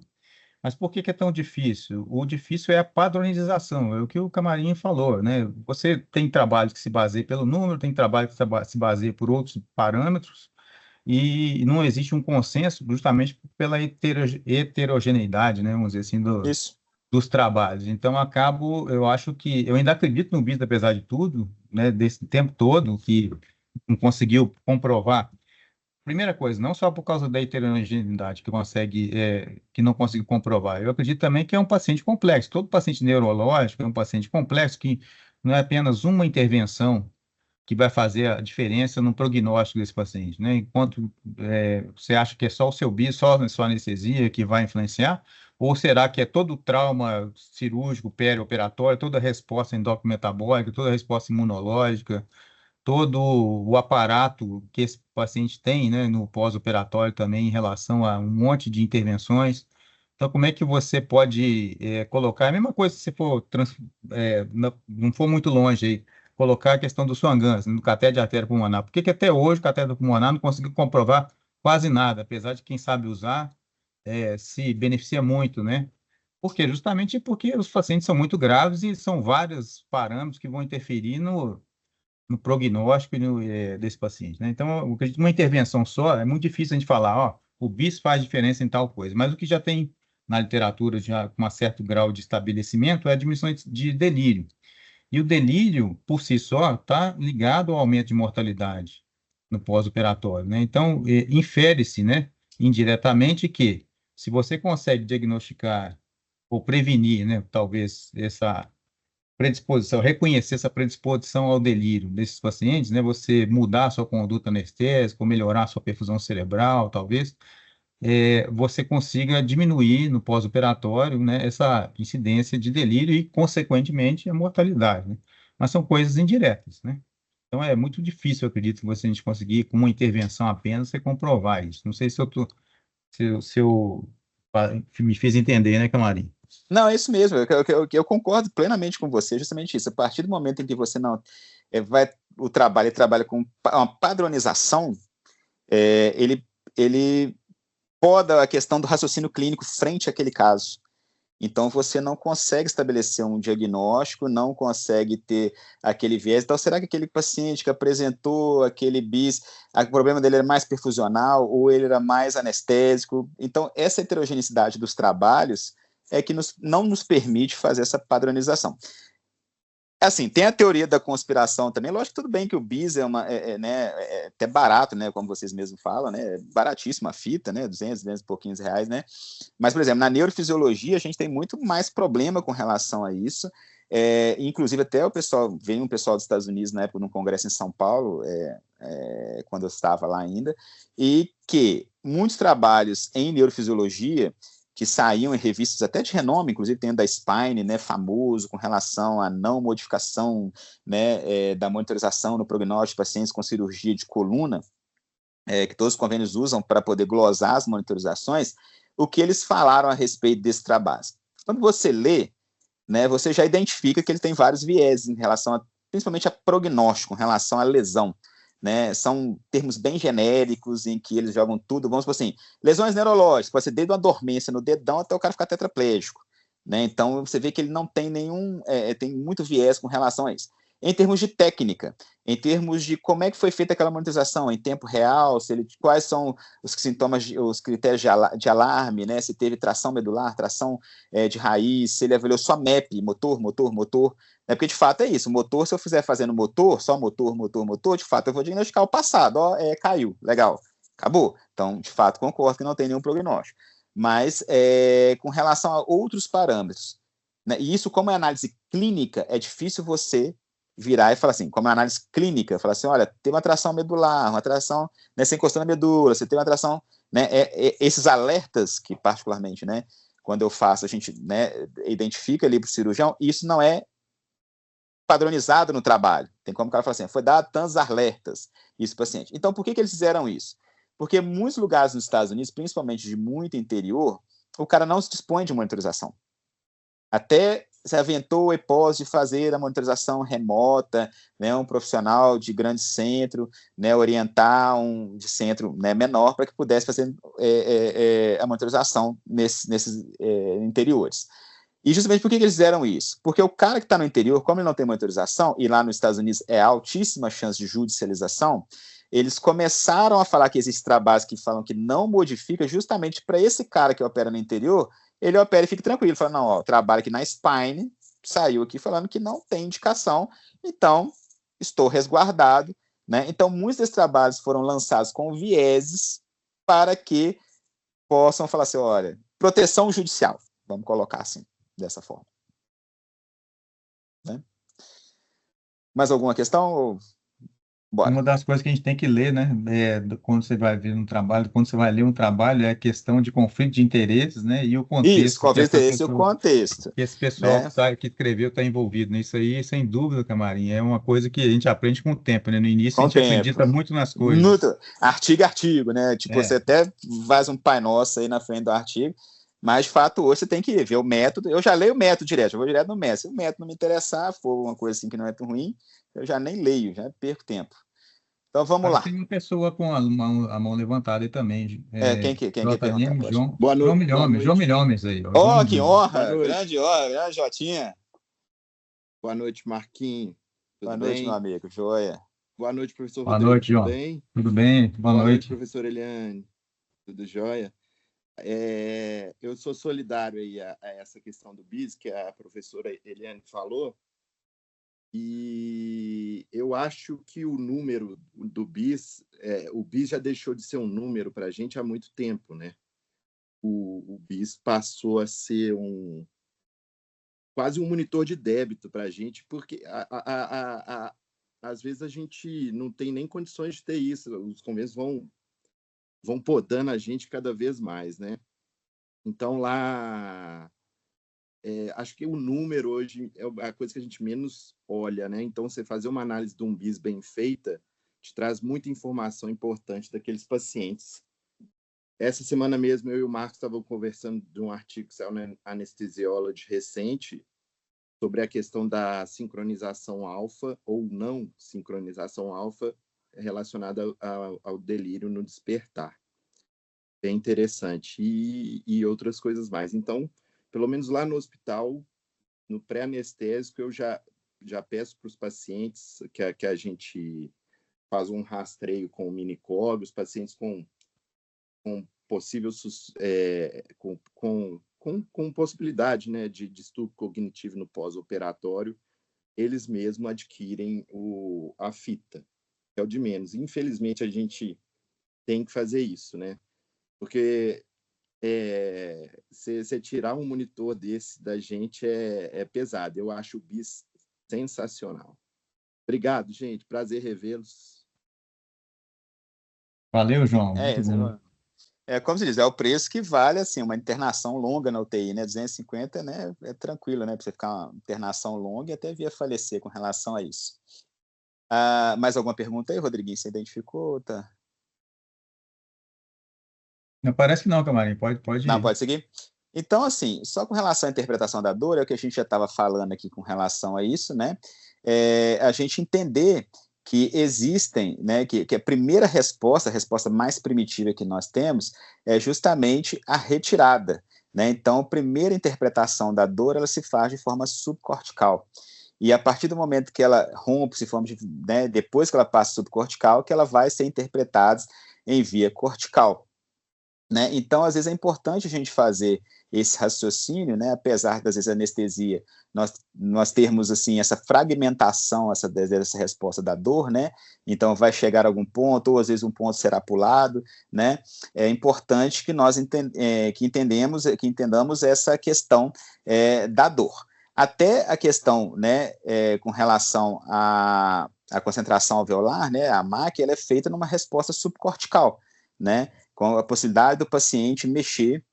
Mas por que é tão difícil? O difícil é a padronização, é o que o Camarinha falou, né? Você tem trabalhos que se baseiam pelo número, tem trabalho que se baseia por outros parâmetros, e não existe um consenso justamente pela heterogeneidade, né, vamos dizer assim, dos trabalhos. Então, eu acho que, eu ainda acredito no BIS, apesar de tudo, né, desse tempo todo, que não conseguiu comprovar. Primeira coisa, não só por causa da heterogeneidade que não conseguiu comprovar, eu acredito também que é um paciente complexo. Todo paciente neurológico é um paciente complexo, que não é apenas uma intervenção que vai fazer a diferença no prognóstico desse paciente, né? Enquanto você acha que é só o seu BIS, só a sua anestesia que vai influenciar, ou será que é todo o trauma cirúrgico, perioperatório, toda a resposta endócrino-metabólica, toda a resposta imunológica, todo o aparato que esse paciente tem, né, no pós-operatório também em relação a um monte de intervenções. Então, como é que você pode colocar, a mesma coisa se você for, não for muito longe aí, colocar a questão do Swan-Ganz, do catéter de artéria pulmonar. Por que até hoje o catéter pulmonar não conseguiu comprovar quase nada, apesar de quem sabe usar, se beneficia muito, né? Por quê? Justamente porque os pacientes são muito graves e são vários parâmetros que vão interferir no prognóstico desse paciente, né? Então, eu acredito que uma intervenção só é muito difícil a gente falar, ó, o BIS faz diferença em tal coisa, mas o que já tem na literatura, já com um certo grau de estabelecimento, é a diminuição de delírio. E o delírio, por si só, está ligado ao aumento de mortalidade no pós-operatório, né? Então, infere-se, né, indiretamente que, se você consegue diagnosticar ou prevenir, né, talvez essa predisposição, reconhecer essa predisposição ao delírio desses pacientes, né, você mudar a sua conduta anestésica, ou melhorar a sua perfusão cerebral, talvez, você consiga diminuir no pós-operatório, né, essa incidência de delírio e, consequentemente, a mortalidade, né? Mas são coisas indiretas, né? Então, é muito difícil, eu acredito, a gente conseguir, com uma intervenção apenas, você comprovar isso. Não sei se eu me fiz entender, né, Camarim? Não, é isso mesmo, eu concordo plenamente com você, justamente isso. A partir do momento em que você não ele trabalha com uma padronização, ele poda a questão do raciocínio clínico frente àquele caso. Então, você não consegue estabelecer um diagnóstico, não consegue ter aquele viés. Então, será que aquele paciente que apresentou aquele bis, o problema dele era mais perfusional ou ele era mais anestésico? Então, essa heterogeneidade dos trabalhos é que não nos permite fazer essa padronização. Assim, tem a teoria da conspiração também. Lógico que tudo bem que o bis é até barato, né, como vocês mesmos falam, né, baratíssima a fita, né, 200 e pouquinhos reais, né. Mas, por exemplo, na neurofisiologia a gente tem muito mais problema com relação a isso. Inclusive até veio um pessoal dos Estados Unidos na época num congresso em São Paulo, quando eu estava lá ainda, e que muitos trabalhos em neurofisiologia que saíam em revistas até de renome, inclusive tem da Spine, né, famoso, com relação à não modificação, né, da monitorização no prognóstico de pacientes com cirurgia de coluna, que todos os convênios usam para poder glosar as monitorizações, o que eles falaram a respeito desse trabalho. Quando você lê, né, você já identifica que ele tem vários viés em relação principalmente a prognóstico, em relação à lesão. Né, são termos bem genéricos em que eles jogam tudo, vamos supor assim, lesões neurológicas, pode ser desde uma dormência no dedão até o cara ficar tetraplégico, né, então você vê que ele não tem tem muito viés com relação a isso. Em termos de técnica, em termos de como é que foi feita aquela monitorização em tempo real, quais são os sintomas, os critérios de alarme, né, se teve tração medular, tração de raiz, se ele avaliou só MEP, motor, porque de fato é isso, o motor, se eu fizer fazendo motor, só motor, de fato eu vou diagnosticar o passado, caiu, legal, acabou. Então, de fato, concordo que não tem nenhum prognóstico. Mas, com relação a outros parâmetros, né, e isso, como é análise clínica, é difícil você virar e falar assim, como é análise clínica, falar assim, olha, tem uma tração medular, uma tração, né, você encostou na medula, você tem uma tração, né, esses alertas que, particularmente, né, quando eu faço, a gente, né, identifica ali para o cirurgião, isso não é padronizado no trabalho. Tem como o cara falar assim, foi dado tantos alertas isso paciente. Então, por que eles fizeram isso? Porque muitos lugares nos Estados Unidos, principalmente de muito interior, o cara não se dispõe de monitorização. Até se aventou a hipótese de fazer a monitorização remota, né, um profissional de grande centro, né, orientar um de centro, né, menor para que pudesse fazer a monitorização nesses interiores. E justamente por que eles fizeram isso? Porque o cara que está no interior, como ele não tem monitorização, e lá nos Estados Unidos é altíssima chance de judicialização, eles começaram a falar que existem trabalhos que falam que não modifica justamente para esse cara que opera no interior, ele opera e fica tranquilo, fala, não, trabalho aqui na Spine, saiu aqui falando que não tem indicação, então estou resguardado, né? Então muitos desses trabalhos foram lançados com vieses para que possam falar assim, olha, proteção judicial, vamos colocar assim, dessa forma. Né? Mais alguma questão? Bora. Uma das coisas que a gente tem que ler, né, quando você vai ver um trabalho, quando você vai ler um trabalho, é a questão de conflito de interesses, né, e o contexto. Isso, conflito de interesses e o contexto. Que esse pessoal né? que escreveu está envolvido nisso aí, sem dúvida, Camarim, é uma coisa que a gente aprende com o tempo, né, no início a gente acredita muito nas coisas. Artigo, né, tipo, você até faz um Pai Nosso aí na frente do artigo, mas de fato hoje você tem que ver o método, eu já leio o método direto, eu vou direto no método, se o método não me interessar, for uma coisa assim que não é tão ruim, eu já nem leio, já perco tempo. Então vamos lá. Tem uma pessoa com a mão levantada aí também. Quem quer perguntar? João, boa noite. João Milhomes aí. Que honra! Grande Jotinha. Boa noite, Marquinhos. Boa noite, meu amigo. Joia. Boa noite, professor Rodrigo. Boa noite, João. Tudo bem? Tudo bem? Boa noite, professor Eliane. Tudo jóia? Eu sou solidário aí a essa questão do BIS, que a professora Eliane falou, e eu acho que o número do BIS, o BIS já deixou de ser um número para a gente há muito tempo, né? O BIS passou a ser quase um monitor de débito para a gente, porque às vezes a gente não tem nem condições de ter isso, os convênios vão podando a gente cada vez mais, né? Então, lá, acho que o número hoje é a coisa que a gente menos olha, né? Então, você fazer uma análise de um BIS bem feita te traz muita informação importante daqueles pacientes. Essa semana mesmo, eu e o Marcos estávamos conversando de um artigo que saiu na Anesthesiology recente sobre a questão da sincronização alfa ou não sincronização alfa relacionada ao delírio no despertar. É interessante. E outras coisas mais. Então, pelo menos lá no hospital, no pré-anestésico, eu já peço para os pacientes que a gente faz um rastreio com o minicog, os pacientes com possível com possibilidade, né, de distúrbio cognitivo no pós-operatório, eles mesmos adquirem a fita, que é o de menos. Infelizmente, a gente tem que fazer isso, né? Porque você tirar um monitor desse da gente é pesado. Eu acho o BIS sensacional. Obrigado, gente. Prazer revê-los. Valeu, João. Muito bom. Como se diz, é o preço que vale assim, uma internação longa na UTI, né? 250, né? É tranquilo, né? Para você ficar uma internação longa e até vir a falecer com relação a isso. Mais alguma pergunta aí, Rodriguinho? Você identificou? Tá? Não parece que não, Camarim. Pode Não, ir. pode seguir? Então, assim, só com relação à interpretação da dor, é o que a gente já estava falando aqui com relação a isso, né? A gente entender que existem, né, que a primeira resposta, a resposta mais primitiva que nós temos, é justamente a retirada, né? Então, a primeira interpretação da dor, ela se faz de forma subcortical. E a partir do momento que ela rompe, né, depois que ela passa subcortical, que ela vai ser interpretada em via cortical. Né? Então, às vezes, é importante a gente fazer esse raciocínio, né? Apesar das vezes a anestesia, nós termos assim, essa fragmentação, essa resposta da dor, né? Então, vai chegar a algum ponto, ou às vezes um ponto será pulado, né? É importante que nós entendamos essa questão da dor. Até a questão, né, com relação à concentração alveolar, né? A MAC, ela é feita numa resposta subcortical, né? Com a possibilidade do paciente mexer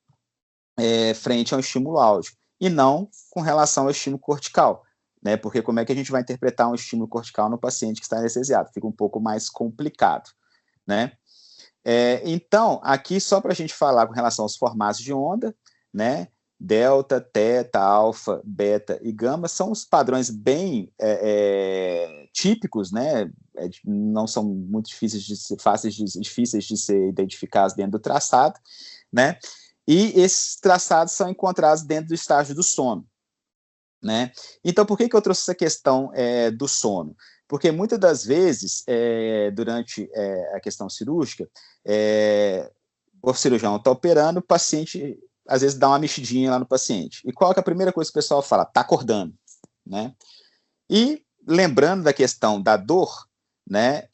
frente ao estímulo álgico, e não com relação ao estímulo cortical, né? Porque como é que a gente vai interpretar um estímulo cortical no paciente que está anestesiado? Fica um pouco mais complicado, né? Então, aqui só para a gente falar com relação aos formatos de onda, né? Delta, teta, alfa, beta e gama são os padrões bem típicos, né? Não são muito difíceis de ser identificados dentro do traçado, né? E esses traçados são encontrados dentro do estágio do sono, né? Então, por que eu trouxe essa questão do sono? Porque muitas das vezes, durante a questão cirúrgica, o cirurgião está operando, o paciente às vezes dá uma mexidinha lá no paciente. E qual é a primeira coisa que o pessoal fala? Está acordando, né? E lembrando da questão da dor, né?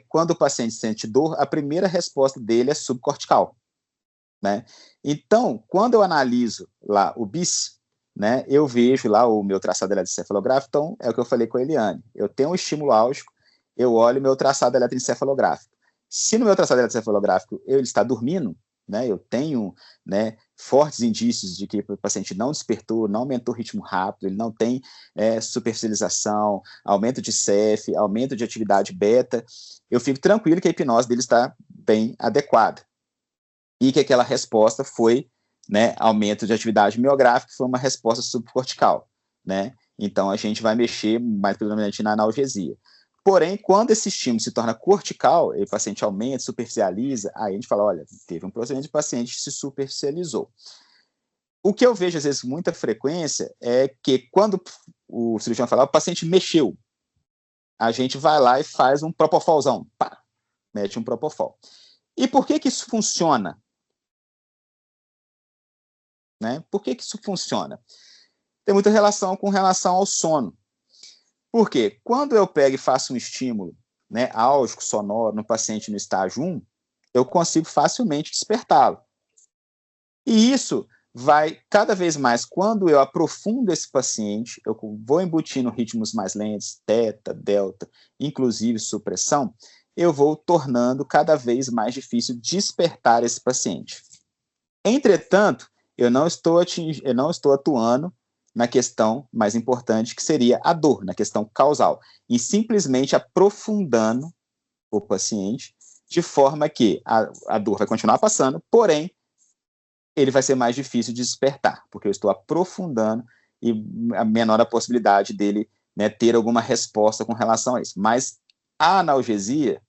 Quando o paciente sente dor, a primeira resposta dele é subcortical, né? Então, quando eu analiso lá o BIS, né, eu vejo lá o meu traçado eletroencefalográfico, então é o que eu falei com a Eliane, eu tenho um estímulo álgico, eu olho o meu traçado eletroencefalográfico. Se no meu traçado eletroencefalográfico ele está dormindo, né, eu tenho, né, fortes indícios de que o paciente não despertou, não aumentou o ritmo rápido, ele não tem superficialização, aumento de CEF, aumento de atividade beta, eu fico tranquilo que a hipnose dele está bem adequada. E que aquela resposta foi, né, aumento de atividade miográfica, foi uma resposta subcortical, né? Então, a gente vai mexer mais predominante na analgesia. Porém, quando esse estímulo se torna cortical, e o paciente aumenta, superficializa, aí a gente fala, olha, teve um procedimento de paciente que se superficializou. O que eu vejo, às vezes, com muita frequência, é que quando o cirurgião fala, o paciente mexeu, a gente vai lá e faz um propofolzão, pá, mete um propofol. E por que isso funciona? Né? Por que isso funciona? Tem muita relação com relação ao sono. Por quê? Quando eu pego e faço um estímulo, né, álgico, sonoro, no paciente no estágio 1, eu consigo facilmente despertá-lo. E isso vai cada vez mais, quando eu aprofundo esse paciente, eu vou embutindo ritmos mais lentos, teta, delta, inclusive supressão, eu vou tornando cada vez mais difícil despertar esse paciente. Entretanto, eu não estou atuando na questão mais importante, que seria a dor, na questão causal, e simplesmente aprofundando o paciente de forma que a dor vai continuar passando, porém, ele vai ser mais difícil de despertar, porque eu estou aprofundando e menor a possibilidade dele, né, ter alguma resposta com relação a isso. Mas a analgesia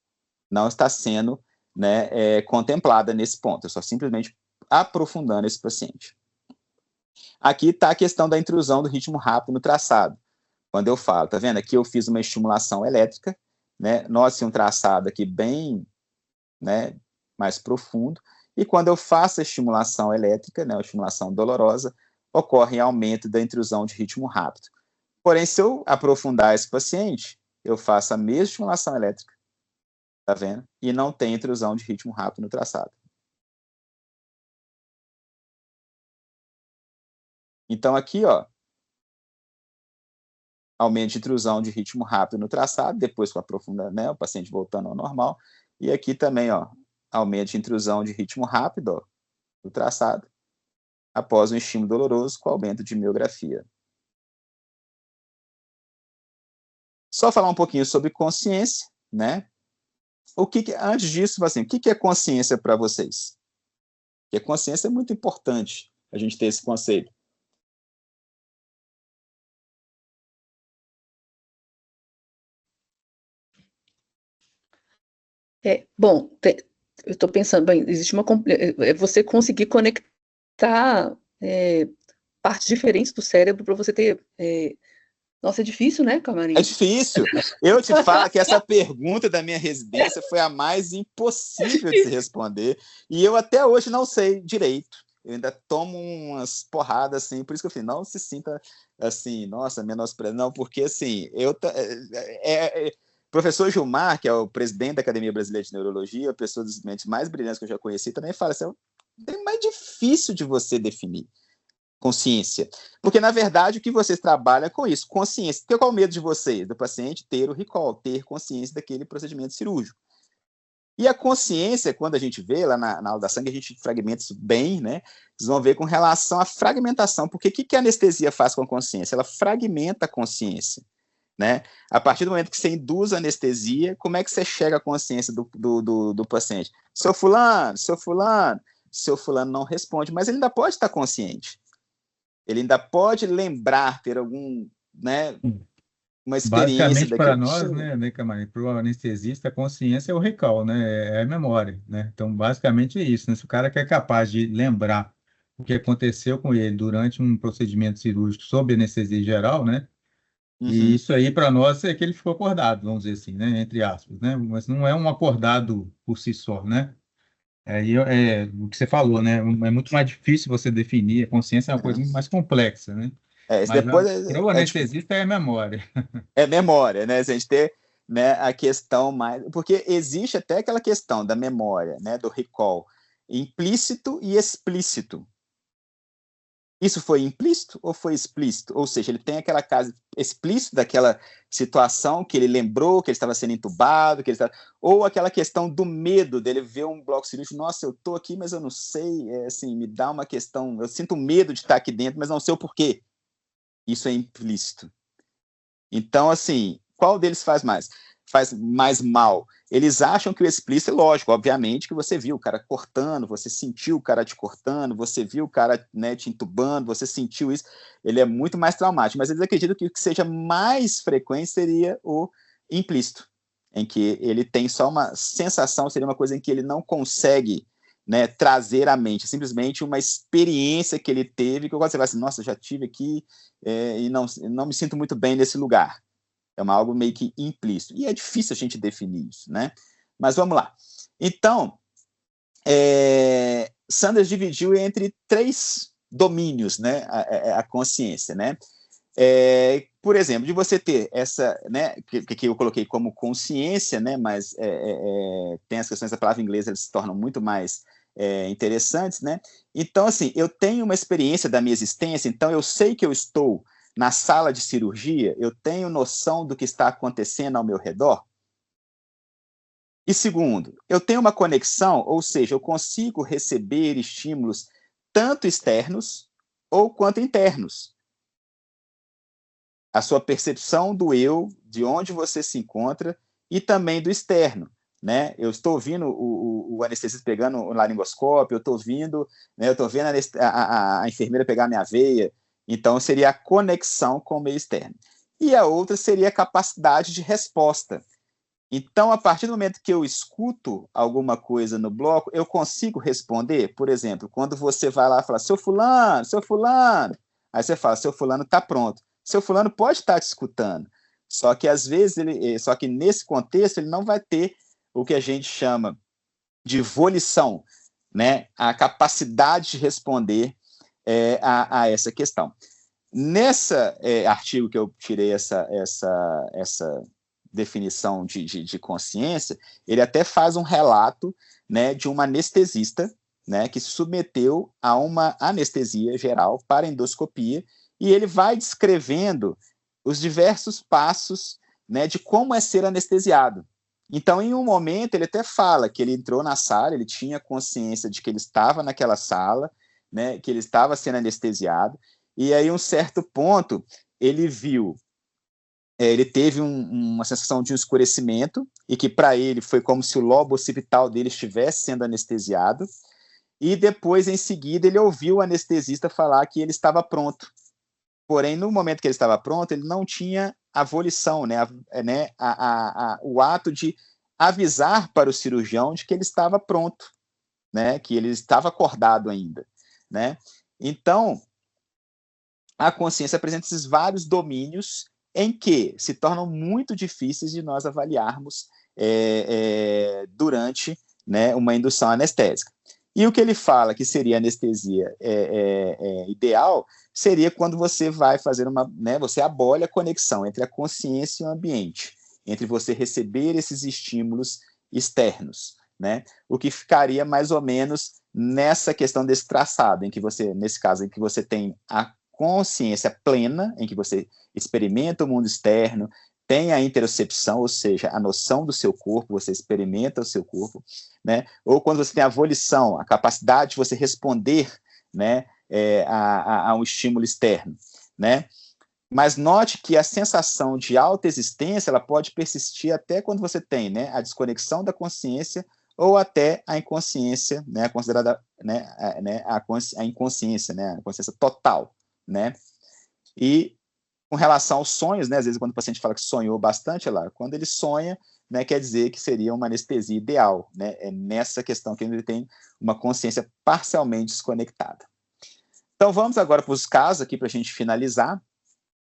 não está sendo, né, contemplada nesse ponto, eu estou simplesmente aprofundando esse paciente. Aqui está a questão da intrusão do ritmo rápido no traçado. Quando eu falo, tá vendo? Aqui eu fiz uma estimulação elétrica, né? Note um traçado aqui bem, né, mais profundo, e quando eu faço a estimulação elétrica, né, a estimulação dolorosa, ocorre aumento da intrusão de ritmo rápido. Porém, se eu aprofundar esse paciente, eu faço a mesma estimulação elétrica, tá vendo? E não tem intrusão de ritmo rápido no traçado. Então, aqui, ó, aumento de intrusão de ritmo rápido no traçado, depois com aprofundamento, né, o paciente voltando ao normal, e aqui também, ó, aumento de intrusão de ritmo rápido, ó, no traçado, após um estímulo doloroso com aumento de miografia. Só falar um pouquinho sobre consciência, né? Antes disso, assim, o que é consciência para vocês? Porque consciência é muito importante a gente ter esse conceito. Bom, eu estou pensando, bem, existe você conseguir conectar partes diferentes do cérebro para você ter. Nossa, é difícil, né, Camarim? É difícil. Eu te falo que essa pergunta da minha residência foi a mais impossível de se responder, e eu até hoje não sei direito. Eu ainda tomo umas porradas, assim, por isso que eu falei, não se sinta, assim, nossa, menosprezado, não, porque, assim, professor Gilmar, que é o presidente da Academia Brasileira de Neurologia, a pessoa dos mentes mais brilhantes que eu já conheci, também fala assim, é mais difícil de você definir consciência. Porque, na verdade, o que vocês trabalham é com isso, consciência. Porque qual é o medo de vocês? Do paciente ter o recall, ter consciência daquele procedimento cirúrgico. E a consciência, quando a gente vê lá na aula da sangue, a gente fragmenta isso bem, né? Vocês vão ver com relação à fragmentação. Porque o que a anestesia faz com a consciência? Ela fragmenta a consciência, né? A partir do momento que você induz a anestesia, como é que você chega à consciência do paciente? Seu fulano não responde, mas ele ainda pode estar consciente. Ele ainda pode lembrar, ter algum, né, uma experiência Basicamente, para daquilo. nós, né, Camarim, para o anestesista, a consciência é o recall, né, é a memória, né? Então, basicamente é isso, né? Se o cara que é capaz de lembrar o que aconteceu com ele durante um procedimento cirúrgico sob anestesia geral, né? E isso aí, para nós, é que ele ficou acordado, vamos dizer assim, né? Entre aspas, né? Mas não é um acordado por si só, né? Aí é o que você falou, né? É muito mais difícil você definir. A consciência é uma coisa muito mais complexa, né? Mas Depois para o anestesista é a memória. É memória, né? Se a gente ter, né, a questão mais. Porque existe até aquela questão da memória, né? Do recall, implícito e explícito. Isso foi implícito ou foi explícito? Ou seja, ele tem aquela casa explícita daquela situação que ele lembrou, que ele estava sendo entubado, ou aquela questão do medo dele ver um bloco cirúrgico, nossa, eu estou aqui, mas eu não sei, assim, me dá uma questão, eu sinto medo de estar aqui dentro, mas não sei o porquê. Isso é implícito. Então, assim, qual deles faz mais mal? Eles acham que o explícito é lógico, obviamente, que você viu o cara cortando, você sentiu o cara te cortando, você viu o cara, né, te entubando, você sentiu isso, ele é muito mais traumático, mas eles acreditam que o que seja mais frequente seria o implícito, em que ele tem só uma sensação, seria uma coisa em que ele não consegue, né, trazer à mente, simplesmente uma experiência que ele teve, que quando você vai assim, nossa, já tive aqui e não me sinto muito bem nesse lugar. É algo meio que implícito. E é difícil a gente definir isso, né? Mas vamos lá. Então, Sanders dividiu entre 3 domínios, né, a consciência, né? Por exemplo, de você ter essa, né, que eu coloquei como consciência, né, mas tem as questões da palavra inglesa, elas se tornam muito mais interessantes, né? Então, assim, eu tenho uma experiência da minha existência, então eu sei que eu estou na sala de cirurgia, eu tenho noção do que está acontecendo ao meu redor. E segundo, eu tenho uma conexão, ou seja, eu consigo receber estímulos tanto externos ou quanto internos. A sua percepção do eu, de onde você se encontra, e também do externo. né? Eu estou ouvindo o anestesista pegando o laringoscópio, eu estou ouvindo, né? Eu estou vendo a enfermeira pegar minha veia. Então, seria a conexão com o meio externo. E a outra seria a capacidade de resposta. Então, a partir do momento que eu escuto alguma coisa no bloco, eu consigo responder. Por exemplo, quando você vai lá e fala, seu fulano, aí você fala, seu fulano está pronto. Seu fulano pode estar te escutando, só que às vezes só que nesse contexto ele não vai ter o que a gente chama de volição, né? A capacidade de responder a essa questão. Nessa artigo que eu tirei essa definição de consciência, ele até faz um relato, né, de uma anestesista, né, que se submeteu a uma anestesia geral para endoscopia, e ele vai descrevendo os diversos passos, né, de como é ser anestesiado. Então, em um momento, ele até fala que ele entrou na sala, ele tinha consciência de que ele estava naquela sala, né, que ele estava sendo anestesiado, e aí, um certo ponto, ele viu, ele teve uma sensação de um escurecimento, e que para ele foi como se o lobo occipital dele estivesse sendo anestesiado, e depois, em seguida, ele ouviu o anestesista falar que ele estava pronto. Porém, no momento que ele estava pronto, ele não tinha a volição, né, o ato de avisar para o cirurgião de que ele estava pronto, né, que ele estava acordado ainda, né? Então, a consciência apresenta esses vários domínios em que se tornam muito difíceis de nós avaliarmos durante, né, uma indução anestésica. E o que ele fala que seria anestesia ideal seria quando você vai fazer você abole a conexão entre a consciência e o ambiente, entre você receber esses estímulos externos, né? O que ficaria mais ou menos nessa questão desse traçado, em que você, nesse caso, em que você tem a consciência plena, em que você experimenta o mundo externo, tem a interocepção, ou seja, a noção do seu corpo, você experimenta o seu corpo, né? Ou quando você tem a volição, a capacidade de você responder, né, a um estímulo externo, né? Mas note que a sensação de autoexistência, ela pode persistir até quando você tem, né, a desconexão da consciência ou até a inconsciência, né, considerada, né, a inconsciência, né, a consciência total, né? E com relação aos sonhos, né, às vezes quando o paciente fala que sonhou bastante, lá, quando ele sonha, né, quer dizer que seria uma anestesia ideal, né? É nessa questão que ele tem uma consciência parcialmente desconectada. Então vamos agora para os casos aqui para a gente finalizar,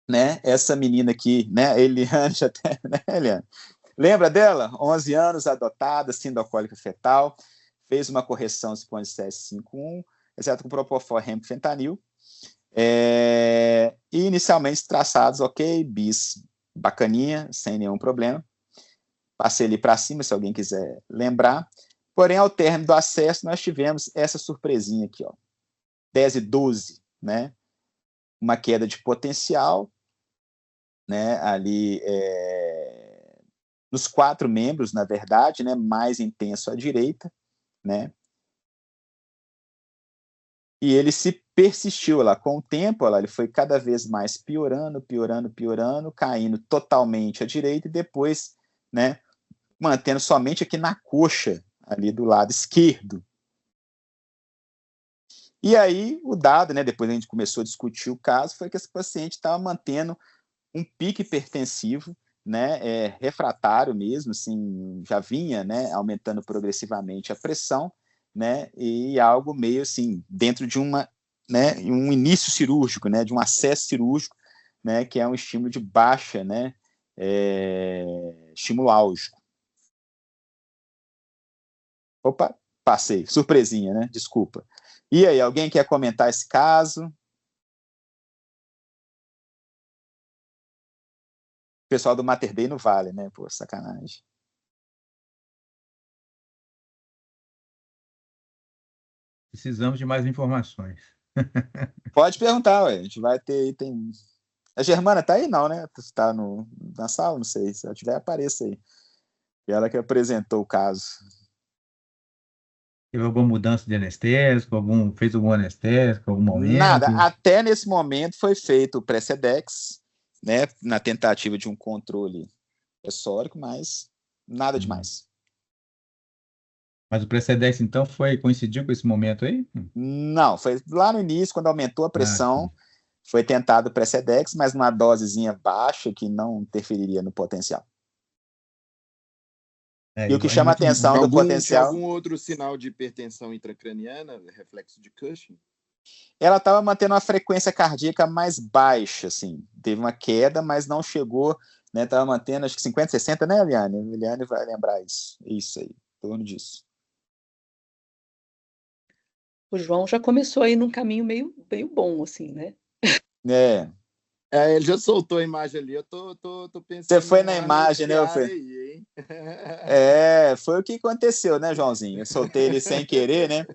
né? Essa menina aqui, né, Eliane, né, Eliane? Lembra dela? 11 anos, adotada, síndrome alcoólica fetal, fez uma correção de SPONSS 5.1, exceto com propofol e remfentanil. E inicialmente traçados, ok, bis bacaninha, sem nenhum problema. Passei ali para cima, se alguém quiser lembrar. Porém, ao término do acesso, nós tivemos essa surpresinha aqui, ó, 10 e 12, né? Uma queda de potencial, né? Ali nos 4 membros, na verdade, né? Mais intenso à direita, né? E ele se persistiu lá com o tempo, lá, ele foi cada vez mais piorando, caindo totalmente à direita e depois, né, mantendo somente aqui na coxa, ali do lado esquerdo. E aí o dado, né, depois a gente começou a discutir o caso, foi que esse paciente estava mantendo um pico hipertensivo, né, refratário mesmo, assim, já vinha, né, aumentando progressivamente a pressão, né, e algo meio assim, dentro de um início cirúrgico, né, de um acesso cirúrgico, né, que é um estímulo de baixa, né, estímulo álgico. Opa, passei, surpresinha, né, desculpa. E aí, alguém quer comentar esse caso? O pessoal do Mater Dei no Vale, né, pô, sacanagem. Precisamos de mais informações. Pode perguntar, ué. A gente vai ter. A Germana tá aí, não, né? Tá na sala, não sei. Se ela tiver, apareça aí. E ela que apresentou o caso. Teve alguma mudança de anestésico? Fez algum anestésico, algum momento? Nada. Até nesse momento foi feito o Precedex, né? Na tentativa de um controle pressórico, mas nada demais. Mas o Precedex, então, coincidiu com esse momento aí? Não, foi lá no início, quando aumentou a pressão, foi tentado o Precedex, mas numa dosezinha baixa que não interferiria no potencial. E o que chama a atenção do potencial... Tinha algum outro sinal de hipertensão intracraniana, reflexo de Cushing? Ela estava mantendo uma frequência cardíaca mais baixa, assim. Teve uma queda, mas não chegou, né? Estava mantendo, acho que 50, 60, né, Eliane? A Eliane vai lembrar isso. Isso aí, em torno disso. O João já começou aí num caminho meio bom, assim, né? Ele já soltou a imagem ali, eu tô pensando... Você foi na imagem, né? Aí, hein? Foi o que aconteceu, né, Joãozinho? Eu soltei ele sem querer, né?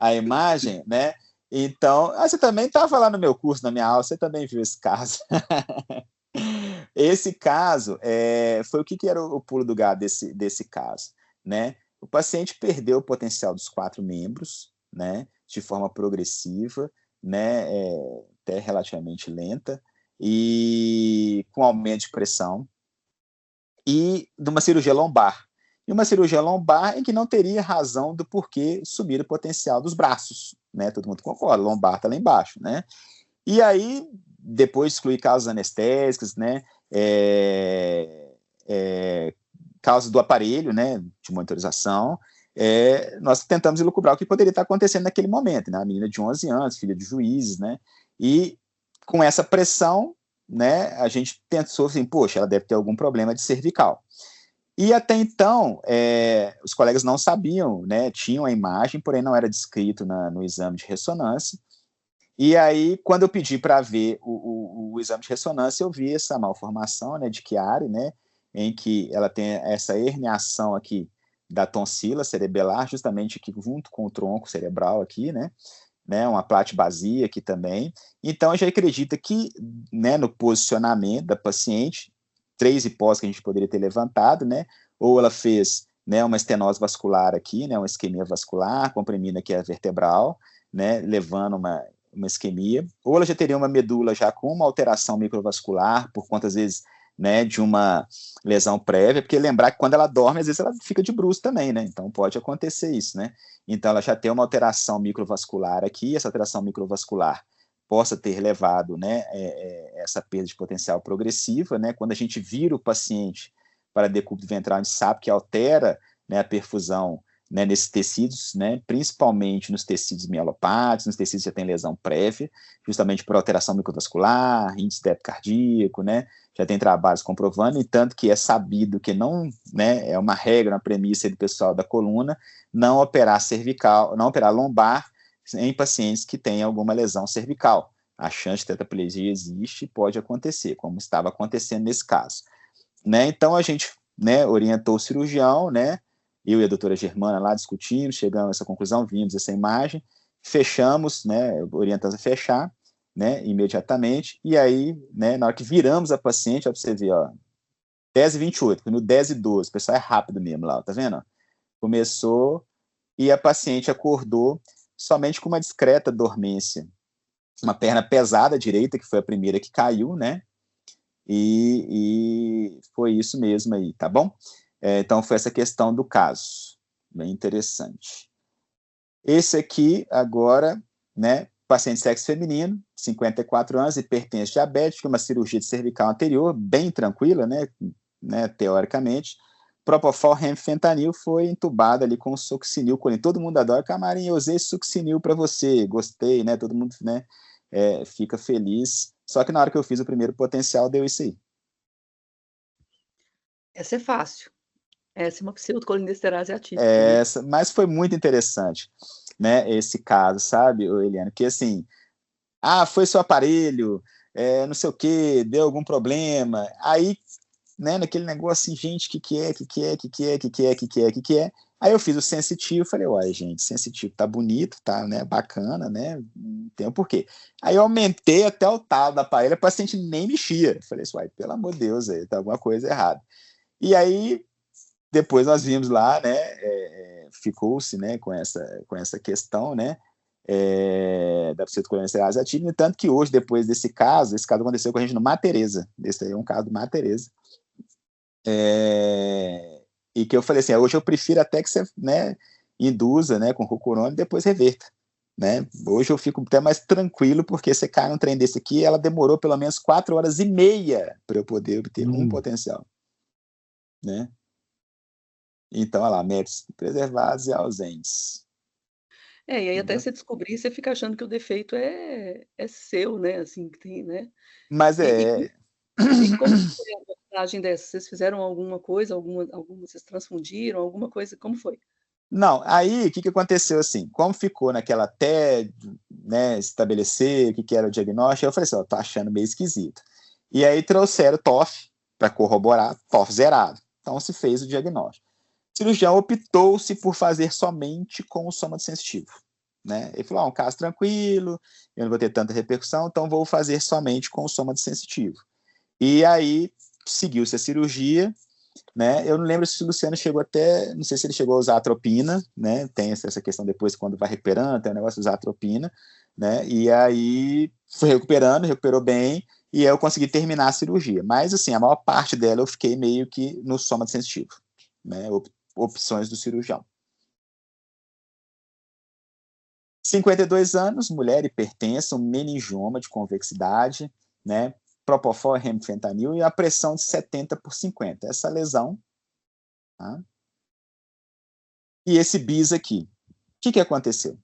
A imagem, né? Então, você também estava lá no meu curso, na minha aula, você também viu esse caso. Esse caso, foi o que era o pulo do gato desse caso, né? O paciente perdeu o potencial dos 4 membros, né? De forma progressiva, né? Até relativamente lenta, e com aumento de pressão, e de uma cirurgia lombar. E uma cirurgia lombar em que não teria razão do porquê sumir o potencial dos braços, né? Todo mundo concorda, lombar está lá embaixo, né? E aí, depois de excluir causas anestésicas, né? Causa do aparelho, né? De monitorização, nós tentamos elucubrar o que poderia estar acontecendo naquele momento, né? A menina de 11 anos, filha de juízes, né? E com essa pressão, né? A gente pensou assim, poxa, ela deve ter algum problema de cervical. E até então, os colegas não sabiam, né? Tinham a imagem, porém não era descrito no exame de ressonância. E aí, quando eu pedi para ver o exame de ressonância, eu vi essa malformação, né, de Chiari, né, em que ela tem essa herniação aqui da tonsila cerebelar, justamente aqui junto com o tronco cerebral aqui, né, uma platebasia aqui também. Então, a gente acredita que, né, no posicionamento da paciente, 3 hipóteses que a gente poderia ter levantado, né, ou ela fez, né, uma estenose vascular aqui, né, uma isquemia vascular, comprimindo aqui a vertebral, né, levando uma isquemia, ou ela já teria uma medula já com uma alteração microvascular, por conta, às vezes, né, de uma lesão prévia, porque lembrar que quando ela dorme, às vezes ela fica de bruço também, né, então pode acontecer isso, né, então ela já tem uma alteração microvascular aqui, essa alteração microvascular possa ter levado, né, essa perda de potencial progressiva, né, quando a gente vira o paciente para decúbito ventral, a gente sabe que altera, né, a perfusão, né, nesses tecidos, né, principalmente nos tecidos mielopáticos, nos tecidos que já tem lesão prévia, justamente por alteração microvascular, índice de débito cardíaco, né, já tem trabalhos comprovando, e tanto que é sabido que não, né, é uma regra, uma premissa do pessoal da coluna, não operar cervical, não operar lombar em pacientes que têm alguma lesão cervical. A chance de tetraplegia existe e pode acontecer, como estava acontecendo nesse caso. Né, então a gente, né, orientou o cirurgião, né, eu e a doutora Germana lá discutimos, chegamos a essa conclusão, vimos essa imagem, fechamos, né, orientamos a fechar, né, imediatamente, e aí, né, na hora que viramos a paciente, ó, pra você ver, ó, 10h28, no 10h12, o pessoal é rápido mesmo lá, tá vendo? Começou, e a paciente acordou somente com uma discreta dormência, uma perna pesada direita, que foi a primeira que caiu, né, e foi isso mesmo aí, tá bom? Então, foi essa questão do caso, bem interessante. Esse aqui, agora, né, paciente de sexo feminino, 54 anos, hipertenso diabético, uma cirurgia de cervical anterior, bem tranquila, né, teoricamente. Propofol, remfentanil, foi entubada ali com succinil, todo mundo adora, Camarim, eu usei succinil para você, gostei, né, todo mundo, né, fica feliz, só que na hora que eu fiz o primeiro potencial, deu isso aí. Essa é fácil. Essa é uma pseudocolinestease atípica. Né? Mas foi muito interessante, né, esse caso, sabe, Eliane? Porque assim, foi seu aparelho, não sei o que, deu algum problema, aí, né, naquele negócio assim, gente, que é? Aí eu fiz o sensitivo, falei, uai, gente, sensitivo tá bonito, tá, né, bacana, né, não tem o porquê. Aí eu aumentei até o talo da aparelho, o paciente nem mexia. Falei assim, uai, pelo amor de Deus, tá alguma coisa errada. E aí, depois nós vimos lá, né, ficou-se, né, com essa questão, né, da pseudocolinestease atípica, tanto que hoje, depois desse caso aconteceu com a gente no Mater Teresa, esse aí é um caso do Mater Teresa, e que eu falei assim, hoje eu prefiro até que você, né, induza, né, com rocurona e depois reverta, né? Hoje eu fico até mais tranquilo, porque você cai num trem desse aqui, ela demorou pelo menos 4 horas e meia para eu poder obter um potencial, né? Então, olha lá, métodos preservados e ausentes. E aí até Entendeu? você descobrir, você fica achando que o defeito é seu, né, assim, que tem, né. Mas E como que foi a abordagem dessa? Vocês fizeram alguma coisa, vocês transfundiram, alguma coisa, como foi? Não, aí o que aconteceu assim? Como ficou naquela até, né, estabelecer o que era o diagnóstico, eu falei assim, ó, tô achando meio esquisito. E aí trouxeram TOF para corroborar, TOF zerado. Então se fez o diagnóstico. O cirurgião optou-se por fazer somente com o sômато sensitivo, né? Ele falou, um caso tranquilo, eu não vou ter tanta repercussão, então vou fazer somente com o sômато sensitivo. E aí seguiu-se a cirurgia, né? Eu não lembro se o Luciano chegou até, não sei se ele chegou a usar atropina, né? Tem essa questão depois, quando vai recuperando, tem o negócio de usar atropina, né? E aí foi recuperando, recuperou bem, e eu consegui terminar a cirurgia. Mas, assim, a maior parte dela eu fiquei meio que no sômато sensitivo, né? Opções do cirurgião. 52 anos, mulher hipertensa, um meningioma de convexidade, né? Propofol e remifentanil e a pressão de 70/50. Essa lesão, tá? E esse bis aqui. O que aconteceu?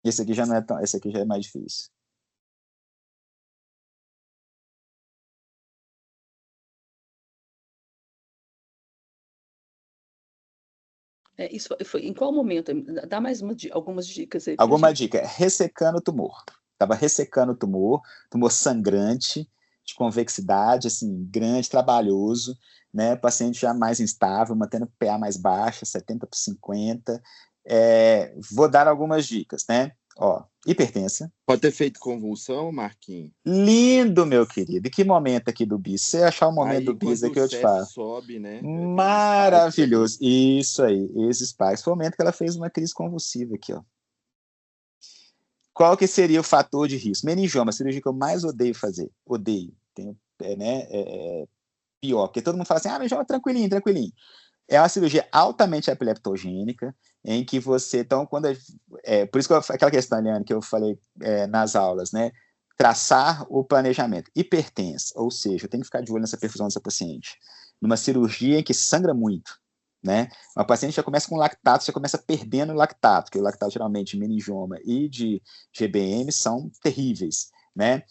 Esse aqui já não é tão, esse aqui já é mais difícil. Isso foi em qual momento? Dá mais algumas dicas aí pra Alguma gente. dica? Ressecando o tumor. Estava ressecando o tumor sangrante, de convexidade, assim, grande, trabalhoso, né? Paciente já mais instável, mantendo PA mais baixa, 70/50. Vou dar algumas dicas, né? Ó, hipertensa. Pode ter feito convulsão, Marquinhos? Lindo, meu querido. E que momento aqui do bis? Se você achar o momento Aí, do bis quando aqui, o eu te CEF falo. sobe, né? Maravilhoso. Isso aí, esses spikes. Foi o momento que ela fez uma crise convulsiva aqui, ó. Qual que seria o fator de risco? Meningioma, a cirurgia que eu mais odeio fazer. Odeio. Tenho, pior, porque todo mundo fala assim, meningioma tranquilinho, tranquilinho. É uma cirurgia altamente epileptogênica, em que você, então, quando por isso que aquela questão, Eliane, que eu falei nas aulas, né? Traçar o planejamento. Hipertensa, ou seja, eu tenho que ficar de olho nessa perfusão dessa paciente. Numa cirurgia em que sangra muito, né? Uma paciente já começa com lactato, já começa perdendo o lactato, que o lactato geralmente de meningioma e de GBM são terríveis, né?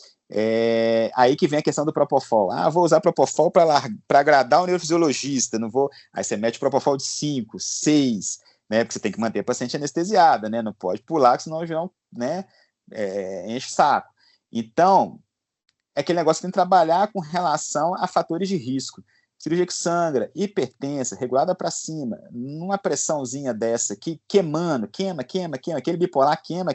Aí que vem a questão do Propofol. Vou usar Propofol para agradar o neurofisiologista, não vou. Aí você mete Propofol de 5, 6, né? Porque você tem que manter a paciente anestesiada, né? Não pode pular, senão o avião, né? Enche o saco. Então, é aquele negócio que tem que trabalhar com relação a fatores de risco. Cirurgia que sangra, hipertensa, regulada para cima, numa pressãozinha dessa aqui, queimando, queima, aquele bipolar queima,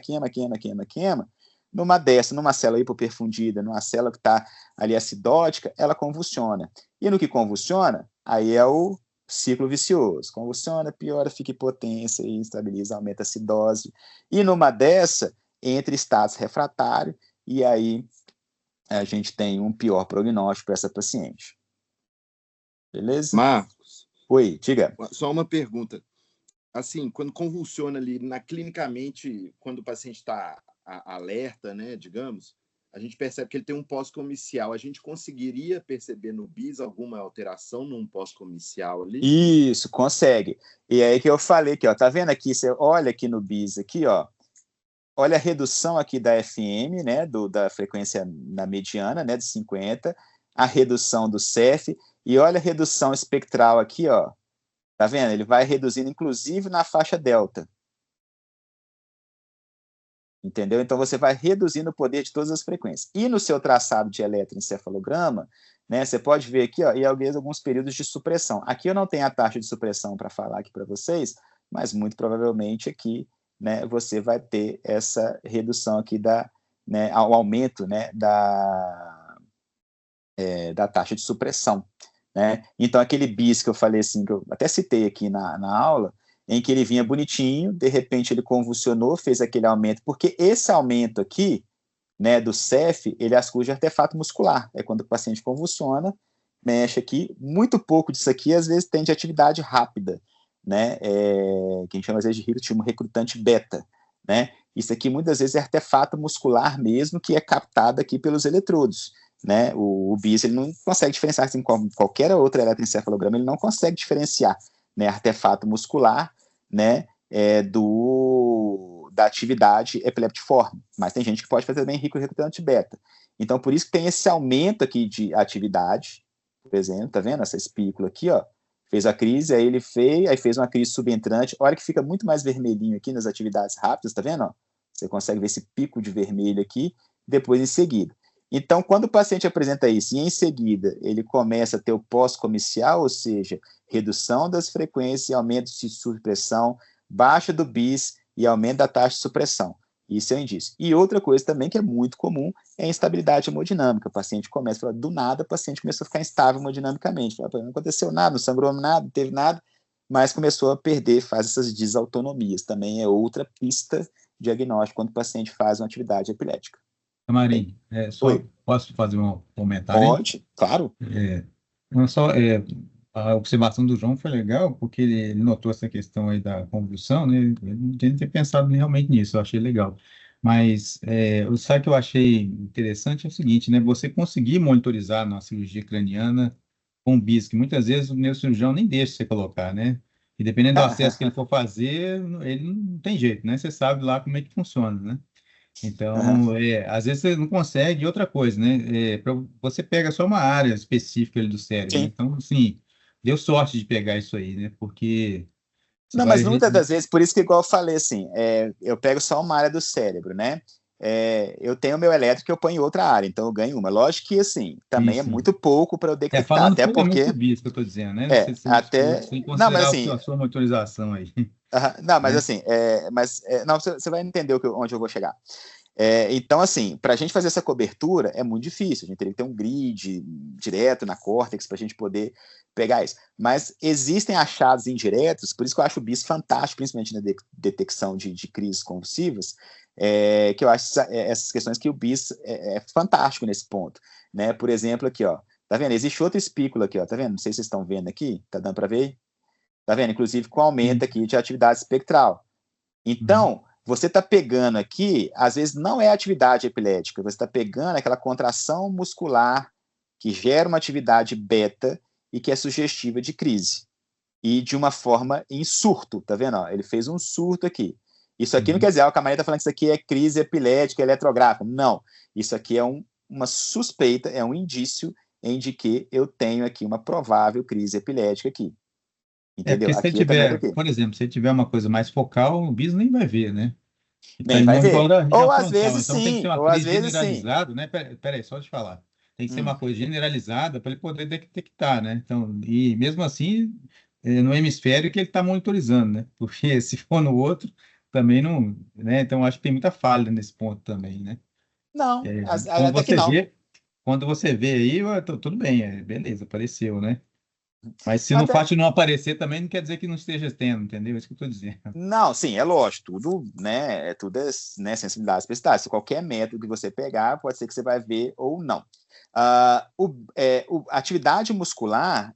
numa dessa, numa célula hipoperfundida, numa célula que está ali acidótica, ela convulsiona. E no que convulsiona, aí é o ciclo vicioso. Convulsiona, piora, fica hipotência, instabiliza, aumenta a acidose. E numa dessa, entre status refratário, e aí a gente tem um pior prognóstico para essa paciente. Beleza? Marcos. Oi, diga. Só uma pergunta. Assim, quando convulsiona ali, clinicamente, quando o paciente está alerta, né, digamos, a gente percebe que ele tem um pós-comicial. A gente conseguiria perceber no bis alguma alteração num pós-comicial ali? Isso, consegue. E aí que eu falei aqui, ó, tá vendo aqui? Você olha aqui no bis aqui, ó. Olha a redução aqui da FM, né, da frequência na mediana, né, de 50, a redução do CEF, e olha a redução espectral aqui, ó. Tá vendo? Ele vai reduzindo, inclusive, na faixa delta. Entendeu? Então, você vai reduzindo o poder de todas as frequências. E no seu traçado de eletroencefalograma, né, você pode ver aqui, ó, e alguns períodos de supressão. Aqui eu não tenho a taxa de supressão para falar aqui para vocês, mas muito provavelmente aqui, né, você vai ter essa redução aqui né, ao aumento, né, da taxa de supressão. Né? Então, aquele bis que eu falei assim, que eu até citei aqui na aula, em que ele vinha bonitinho, de repente ele convulsionou, fez aquele aumento, porque esse aumento aqui né, do CEF, ele é ascurso de artefato muscular. É quando o paciente convulsiona, mexe aqui. Muito pouco disso aqui, às vezes, tem de atividade rápida, né, que a gente chama, às vezes, de ritmo recrutante beta, né. Isso aqui, muitas vezes, é artefato muscular mesmo, que é captado aqui pelos eletrodos, né. O BIS, ele não consegue diferenciar, assim, como qualquer outro eletroencefalograma, ele não consegue diferenciar, né, artefato muscular, né, da atividade epileptiforme, mas tem gente que pode fazer também rico recrutante beta. Então, por isso que tem esse aumento aqui de atividade, por exemplo, tá vendo? Essa espícula aqui, ó, fez a crise, aí fez uma crise subentrante, olha que fica muito mais vermelhinho aqui nas atividades rápidas, tá vendo? Ó? Você consegue ver esse pico de vermelho aqui, depois em seguida. Então, quando o paciente apresenta isso e em seguida ele começa a ter o pós-comicial, ou seja, redução das frequências e aumento de supressão, baixa do BIS e aumento da taxa de supressão. Isso é um indício. E outra coisa também que é muito comum é a instabilidade hemodinâmica. O paciente começa a falar, do nada, o paciente começou a ficar instável hemodinamicamente. Fala, não aconteceu nada, não sangrou nada, não teve nada, mas começou a perder, faz essas desautonomias. Também é outra pista diagnóstica quando o paciente faz uma atividade epilética. Marinho, só posso fazer um comentário? Pode, claro. Não só, a observação do João foi legal, porque ele notou essa questão aí da convulsão, né? Ele não tinha pensado realmente nisso, eu achei legal. Mas o sabe que eu achei interessante é o seguinte, né? Você conseguir monitorizar na cirurgia craniana com BIS, que muitas vezes o neurocirurgião nem deixa você colocar, né? E dependendo do acesso que ele for fazer, ele não tem jeito, né? Você sabe lá como é que funciona, né? Então, às vezes você não consegue, e outra coisa, né? Você pega só uma área específica ali do cérebro, né? Sim. Então, assim, deu sorte de pegar isso aí, né? Porque você Não, vai... mas muitas das vezes, por isso que, igual eu falei, assim, eu pego só uma área do cérebro, né? Eu tenho o meu elétrico que eu ponho em outra área, então eu ganho uma. Lógico que, assim, também é Sim. muito pouco para eu detectar, Falando até puramente porque... do BIS que eu estou dizendo, né? Sem Não, mas considerar assim... a sua monitorização aí. Não, mas Né? assim, não, você vai entender onde eu vou chegar. Então, assim, para a gente fazer essa cobertura é muito difícil. A gente teria que ter um grid direto na córtex para a gente poder pegar isso. Mas existem achados indiretos, por isso que eu acho o BIS fantástico, principalmente na detecção de crises convulsivas, que eu acho essas questões que o BIS é fantástico nesse ponto. Né? Por exemplo, aqui, ó, tá vendo? Existe outra espícula aqui, ó, tá vendo? Não sei se vocês estão vendo aqui, tá dando para ver? Tá vendo? Inclusive com aumento aqui de atividade espectral. Então, você está pegando aqui, às vezes não é atividade epilética, você está pegando aquela contração muscular que gera uma atividade beta e que é sugestiva de crise. E de uma forma em surto, tá vendo? Ó, ele fez um surto aqui. Isso aqui não quer dizer, o Camargo está falando que isso aqui é crise epilética, eletrográfica. Não. Isso aqui é uma suspeita, é um indício em de que eu tenho aqui uma provável crise epilética aqui. Entendeu? Porque se Aqui tiver, aqui. por exemplo, se tiver uma coisa mais focal, o BIS nem vai ver, né? Nem vai ver. Ou às Frontal. vezes Então tem que ser sim, uma ou às crise vezes sim. generalizada, né? Peraí, só te falar. Tem que ser uma coisa generalizada para ele poder detectar, né? Então, e mesmo assim, no hemisfério que ele está monitorizando, né? Porque se for no outro, também não, né? Então acho que tem muita falha nesse ponto também, né? Não, Quando até que você não. vê, quando você vê aí, tudo bem, beleza, apareceu, né? Mas se no Até, fato de não aparecer, também não quer dizer que não esteja tendo, entendeu? É isso que eu estou dizendo. não, sim, é lógico, tudo, né, tudo é, né, sensibilidade especial. Se qualquer método que você pegar, pode ser que você vai ver ou não. A atividade muscular,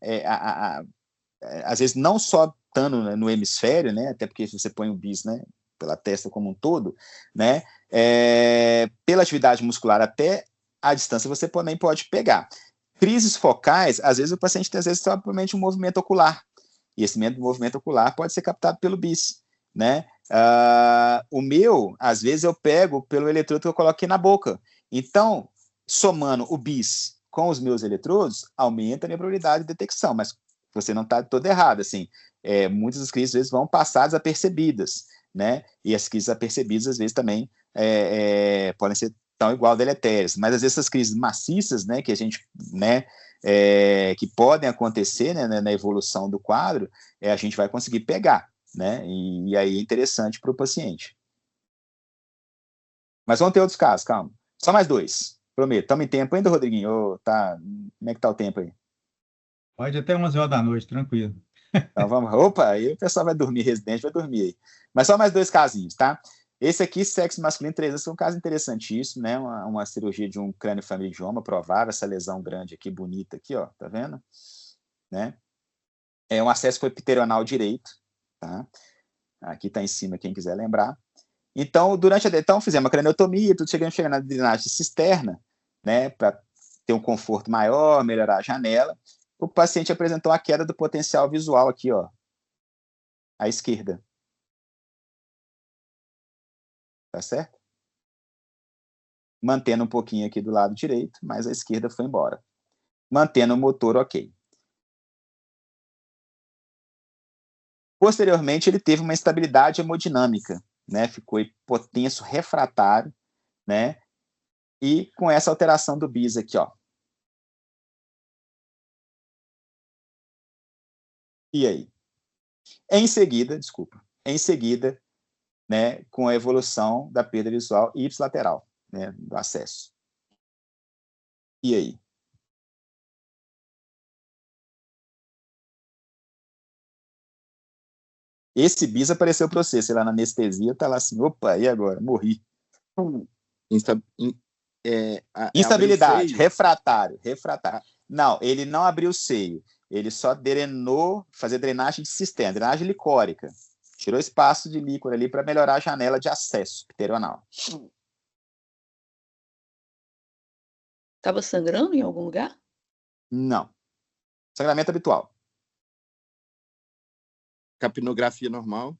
às vezes não só estando no hemisfério, né, até porque se você põe o BIS, né, pela testa como um todo, né, pela atividade muscular até a distância você também pode pegar. Crises focais, às vezes o paciente tem, às vezes, somente um movimento ocular, e esse movimento ocular pode ser captado pelo BIS, né? O meu, às vezes eu pego pelo eletrodo que eu coloquei na boca. Então, somando o BIS com os meus eletrodos, aumenta a minha probabilidade de detecção, mas você não está todo errado, assim, muitas das crises, às vezes, vão passar desapercebidas, né? E as crises apercebidas, às vezes, também podem ser tão igual deletérias, mas às vezes essas crises maciças, né, que a gente, né, que podem acontecer, né, na evolução do quadro, a gente vai conseguir pegar, né, e aí é interessante para o paciente. Mas vão ter outros casos, calma. Só mais dois, prometo. Estamos em tempo ainda, Rodriguinho? Como é que tá o tempo aí? Pode até 11 horas da noite, tranquilo. Então vamos, opa, aí o pessoal vai dormir, residente vai dormir aí. Mas só mais dois casinhos, tá? Esse aqui, sexo masculino 3 anos, foi um caso interessantíssimo, né? Uma cirurgia de um crâniofaringioma provável, essa lesão grande aqui, bonita aqui, ó, tá vendo? Né? Um acesso foi pterional direito, tá? Aqui tá em cima, quem quiser lembrar. Então, então fizemos uma craniotomia, tudo chegando na drenagem cisterna, né? Para ter um conforto maior, melhorar a janela. O paciente apresentou a queda do potencial visual aqui, ó, à esquerda. Tá certo? Mantendo um pouquinho aqui do lado direito, mas a esquerda foi embora. Mantendo o motor ok. Posteriormente, ele teve uma instabilidade hemodinâmica, né? Ficou hipotenso refratário, né? E com essa alteração do bis aqui, ó. E aí? Em seguida, né, com a evolução da perda visual ipsilateral, né, do acesso. E aí? Esse bis apareceu para você, sei lá, na anestesia, tá lá assim, opa, e agora? Morri. Instabilidade, refratário. Não, ele não abriu o seio, ele só drenou, fazer drenagem de cisterna, drenagem licórica. Tirou espaço de líquor ali para melhorar a janela de acesso pterional. Estava sangrando em algum lugar? Não. Sangramento habitual. Capnografia normal.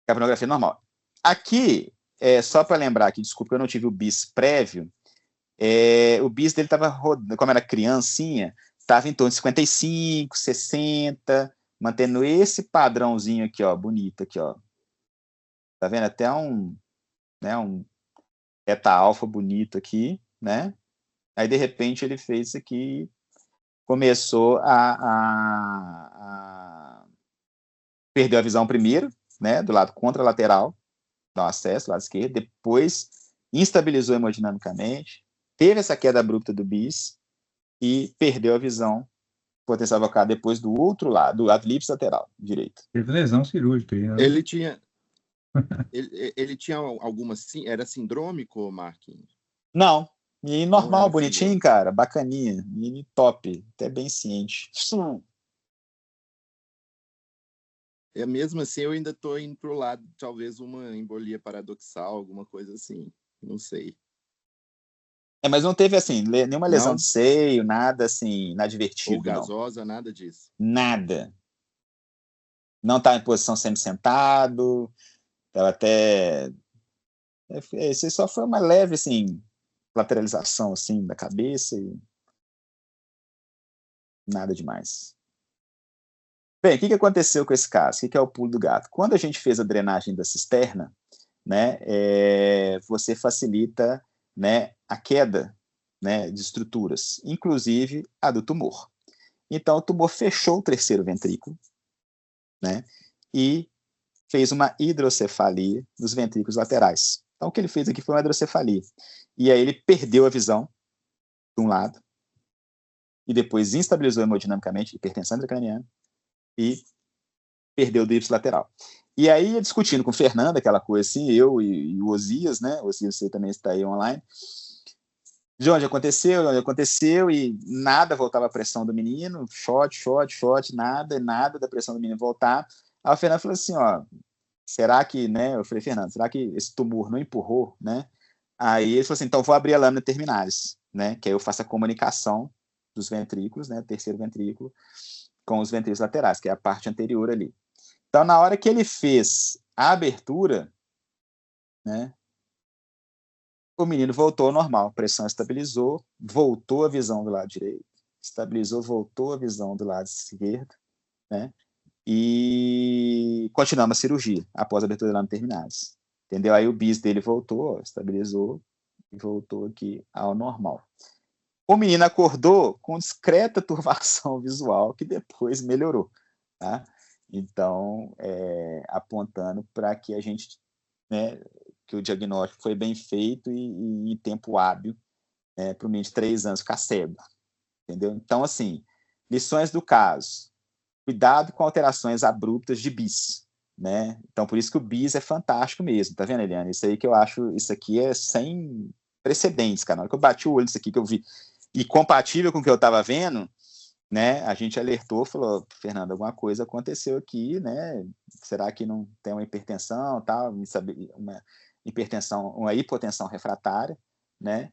Capnografia normal. Aqui, só para lembrar que, desculpa, eu não tive o bis prévio, o bis dele estava rodando, como era criancinha, estava em torno de 55, 60, mantendo esse padrãozinho aqui, ó, bonito aqui, ó. Tá vendo? Até um eta-alfa bonito aqui, né? Aí, de repente, ele fez isso aqui, começou a perdeu a visão primeiro, né, do lado contralateral, do acesso, lado esquerdo, depois instabilizou hemodinamicamente, teve essa queda abrupta do bis e perdeu a visão potencial vocal depois do outro lado, do lado ipsilateral direito. Teve lesão cirúrgica aí, né? Ele tinha alguma, era sindrômico, Marquinhos? Não, e normal, bonitinho, sindrômico. Cara, bacaninha, e top, até bem ciente. Mesmo assim, eu ainda estou indo para o lado, talvez uma embolia paradoxal, alguma coisa assim, não sei. Mas não teve, assim, nenhuma lesão de seio, nada, assim, inadvertido, ou gasosa, não. Nada disso? Nada. Não está em posição semi-sentado, estava até... Esse só foi uma leve, assim, lateralização, assim, da cabeça e nada demais. Bem, o que aconteceu com esse caso? O que é o pulo do gato? Quando a gente fez a drenagem da cisterna, né, você facilita, né, a queda, né, de estruturas, inclusive a do tumor. Então, o tumor fechou o terceiro ventrículo, né, e fez uma hidrocefalia nos ventrículos laterais. Então, o que ele fez aqui foi uma hidrocefalia. E aí ele perdeu a visão de um lado, e depois instabilizou hemodinamicamente, hipertensão intracraniana, e perdeu o dípse lateral. E aí, discutindo com o Fernando, aquela coisa assim, eu e o Osias, né? O Osias, você também está aí online. De onde aconteceu, e nada voltava a pressão do menino, shot, nada da pressão do menino voltar. Aí o Fernando falou assim, ó, será que, né? Eu falei, Fernando, será que esse tumor não empurrou, né? Aí ele falou assim, então vou abrir a lâmina terminalis, né? Que aí eu faço a comunicação dos ventrículos, né? Terceiro ventrículo, com os ventrículos laterais, que é a parte anterior ali. Então, na hora que ele fez a abertura, né, o menino voltou ao normal, a pressão estabilizou, voltou a visão do lado direito, estabilizou, voltou a visão do lado esquerdo, né, e continuamos a cirurgia após a abertura da lâmina terminalis. Entendeu? Aí o bis dele voltou, estabilizou e voltou aqui ao normal. O menino acordou com discreta turvação visual, que depois melhorou, tá? Então, apontando para que a gente, né, que o diagnóstico foi bem feito e em tempo hábil, para o menino de 3 anos ficar cego, entendeu? Então, assim, lições do caso: cuidado com alterações abruptas de bis, né? Então, por isso que o bis é fantástico mesmo, tá vendo, Eliane? Isso aí que eu acho, isso aqui é sem precedentes, cara. Na hora que eu bati o olho nisso aqui, que eu vi, e compatível com o que eu estava vendo, né? A gente alertou, falou, Fernando, alguma coisa aconteceu aqui, né? Será que não tem uma hipertensão, tal? Uma hipertensão, uma hipotensão refratária, né?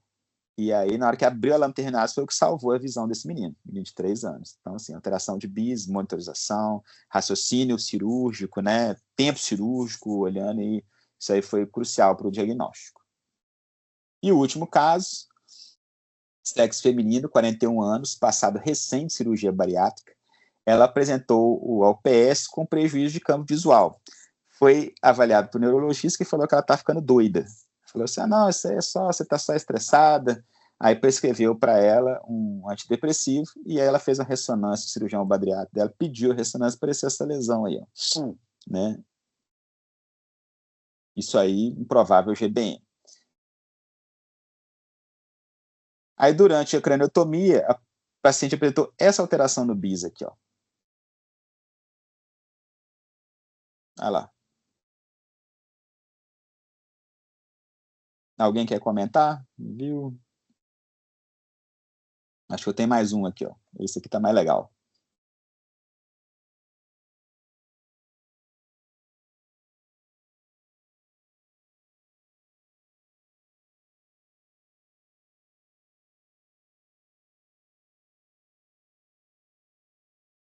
E aí, na hora que abriu a lanterna, foi o que salvou a visão desse menino de 3 anos. Então, assim, alteração de bis, monitorização, raciocínio cirúrgico, né? Tempo cirúrgico, olhando, e isso aí foi crucial para o diagnóstico. E o último caso, sexo feminino, 41 anos, passado recente cirurgia bariátrica, ela apresentou o ALPS com prejuízo de campo visual. Foi avaliado por neurologista que falou que ela está ficando doida. Falou assim, não, isso aí é só, você está só estressada. Aí prescreveu para ela um antidepressivo e aí ela fez uma ressonância, o cirurgião bariátrico dela pediu a ressonância para aparecer essa lesão aí, ó. Né? Isso aí, improvável GBM. Aí, durante a craniotomia, a paciente apresentou essa alteração no bis aqui, ó. Olha lá. Alguém quer comentar? Viu? Acho que eu tenho mais um aqui, ó. Esse aqui tá mais legal.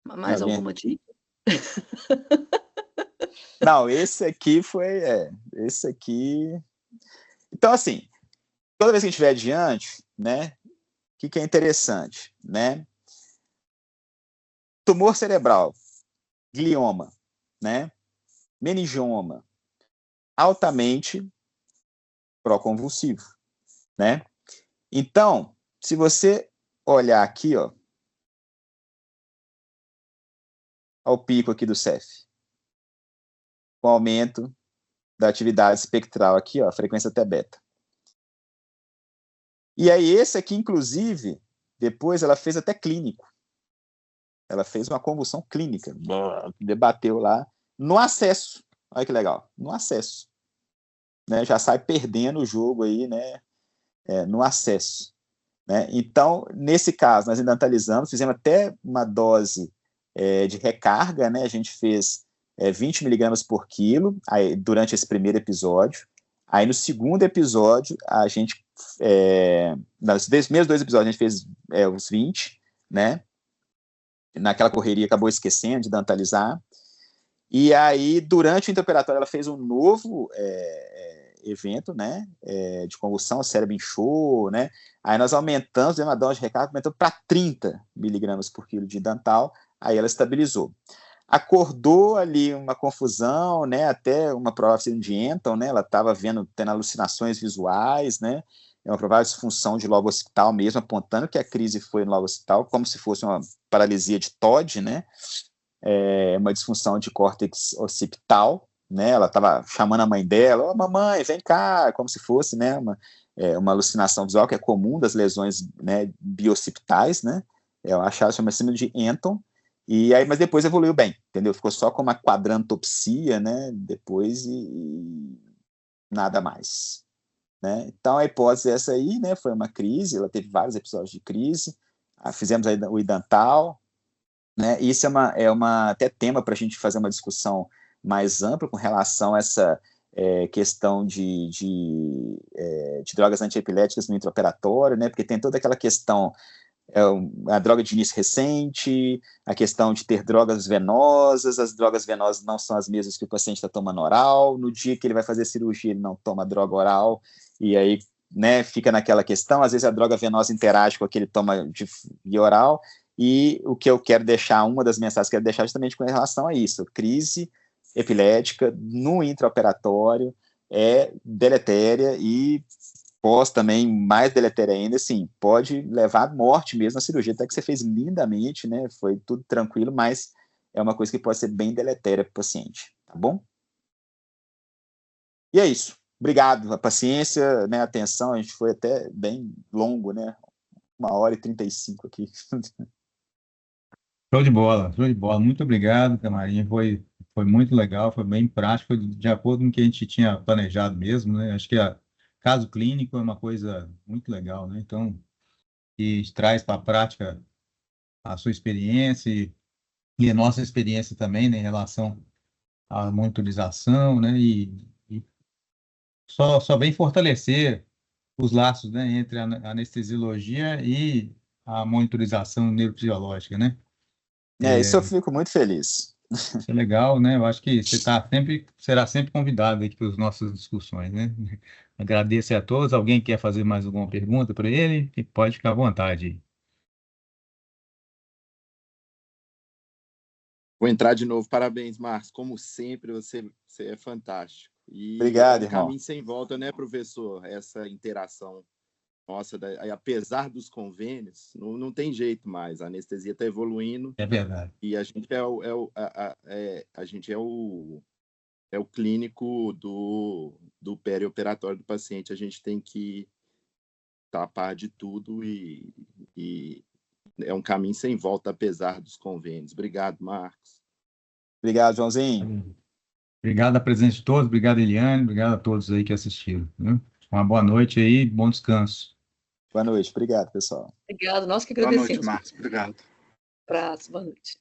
Mais alguma dica? Não, esse aqui foi... esse aqui... Então, assim, toda vez que a gente estiver adiante, né, o que é interessante, né? Tumor cerebral, glioma, né? Meningioma, altamente proconvulsivo, né? Então, se você olhar aqui, ó, ao pico aqui do CEF, com aumento da atividade espectral aqui, ó, frequência até beta. E aí esse aqui, inclusive, depois ela fez até clínico. Ela fez uma convulsão clínica, debateu lá, no acesso. Olha que legal, no acesso. Né, já sai perdendo o jogo aí, né, no acesso. Né? Então, nesse caso, nós indantalizamos, fizemos até uma dose de recarga, né? A gente fez 20 miligramas por quilo aí, durante esse primeiro episódio. Aí, no segundo episódio, a gente, nos mesmos 2 episódios, a gente fez os 20, né? Naquela correria, acabou esquecendo de dantalizar. E aí, durante o intraoperatório, ela fez um novo evento, né, de convulsão, o cérebro inchou, né, aí nós aumentamos, demos uma dose de recarga, aumentou para 30 miligramas por quilo de Dantal, aí ela estabilizou. Acordou ali uma confusão, né, até uma provável de Anton, né, ela estava tendo alucinações visuais, né, uma provável disfunção de lobo occipital mesmo, apontando que a crise foi no lobo occipital, como se fosse uma paralisia de TOD, né, uma disfunção de córtex occipital, né? Ela estava chamando a mãe dela, mamãe, vem cá, como se fosse, né, uma alucinação visual que é comum das lesões, né, bioccipitais, né? Eu achava que chama síndrome de Anton, e aí, mas depois evoluiu bem, entendeu? Ficou só com uma quadrantopsia, né? Depois e nada mais, né? Então a hipótese é essa aí, né? Foi uma crise, ela teve vários episódios de crise, fizemos aí o Idantal, né? Isso é uma até tema para a gente fazer uma discussão mais ampla com relação a essa questão de drogas antiepiléticas no intraoperatório, né? Porque tem toda aquela questão, a droga de início recente, a questão de ter drogas venosas, as drogas venosas não são as mesmas que o paciente está tomando oral, no dia que ele vai fazer cirurgia ele não toma droga oral, e aí, né, fica naquela questão, às vezes a droga venosa interage com a que ele toma de oral, e o que eu quero deixar, uma das mensagens que eu quero deixar justamente com relação a isso, crise epilética no intraoperatório é deletéria e pós também mais deletéria ainda, assim, pode levar à morte mesmo a cirurgia, até que você fez lindamente, né, foi tudo tranquilo, mas é uma coisa que pode ser bem deletéria para o paciente, tá bom? E é isso. Obrigado, a paciência, né, a atenção, a gente foi até bem longo, né, 1h35 aqui. Show de bola, show de bola. Muito obrigado, Camarinha. Foi muito legal, foi bem prático, foi de acordo com o que a gente tinha planejado mesmo, né? Acho que caso clínico é uma coisa muito legal, né? Então, e traz para a prática a sua experiência e a nossa experiência também, né, em relação à monitorização, né? E só vem fortalecer os laços, né, entre a anestesiologia e a monitorização neurofisiológica, né? Isso eu fico muito feliz. Isso é legal, né? Eu acho que você será sempre convidado aqui para as nossas discussões, né? Agradeço a todos. Alguém quer fazer mais alguma pergunta para ele? Pode ficar à vontade. Vou entrar de novo. Parabéns, Marcos. Como sempre, você é fantástico. E é Obrigado, um irmão. caminho sem volta, né, professor? Essa interação nossa, apesar dos convênios, não tem jeito mais. A anestesia está evoluindo. É verdade. E a gente é o clínico do perioperatório do paciente. A gente tem que estar a par de tudo e é um caminho sem volta, apesar dos convênios. Obrigado, Marcos. Obrigado, Joãozinho. Obrigado a presença de todos, obrigado, Eliane, obrigado a todos aí que assistiram, né? Uma boa noite aí, bom descanso. Boa noite, obrigado, pessoal. Obrigado, nós que Boa agradecemos. noite, Marcos. Obrigado. Abraço, boa noite.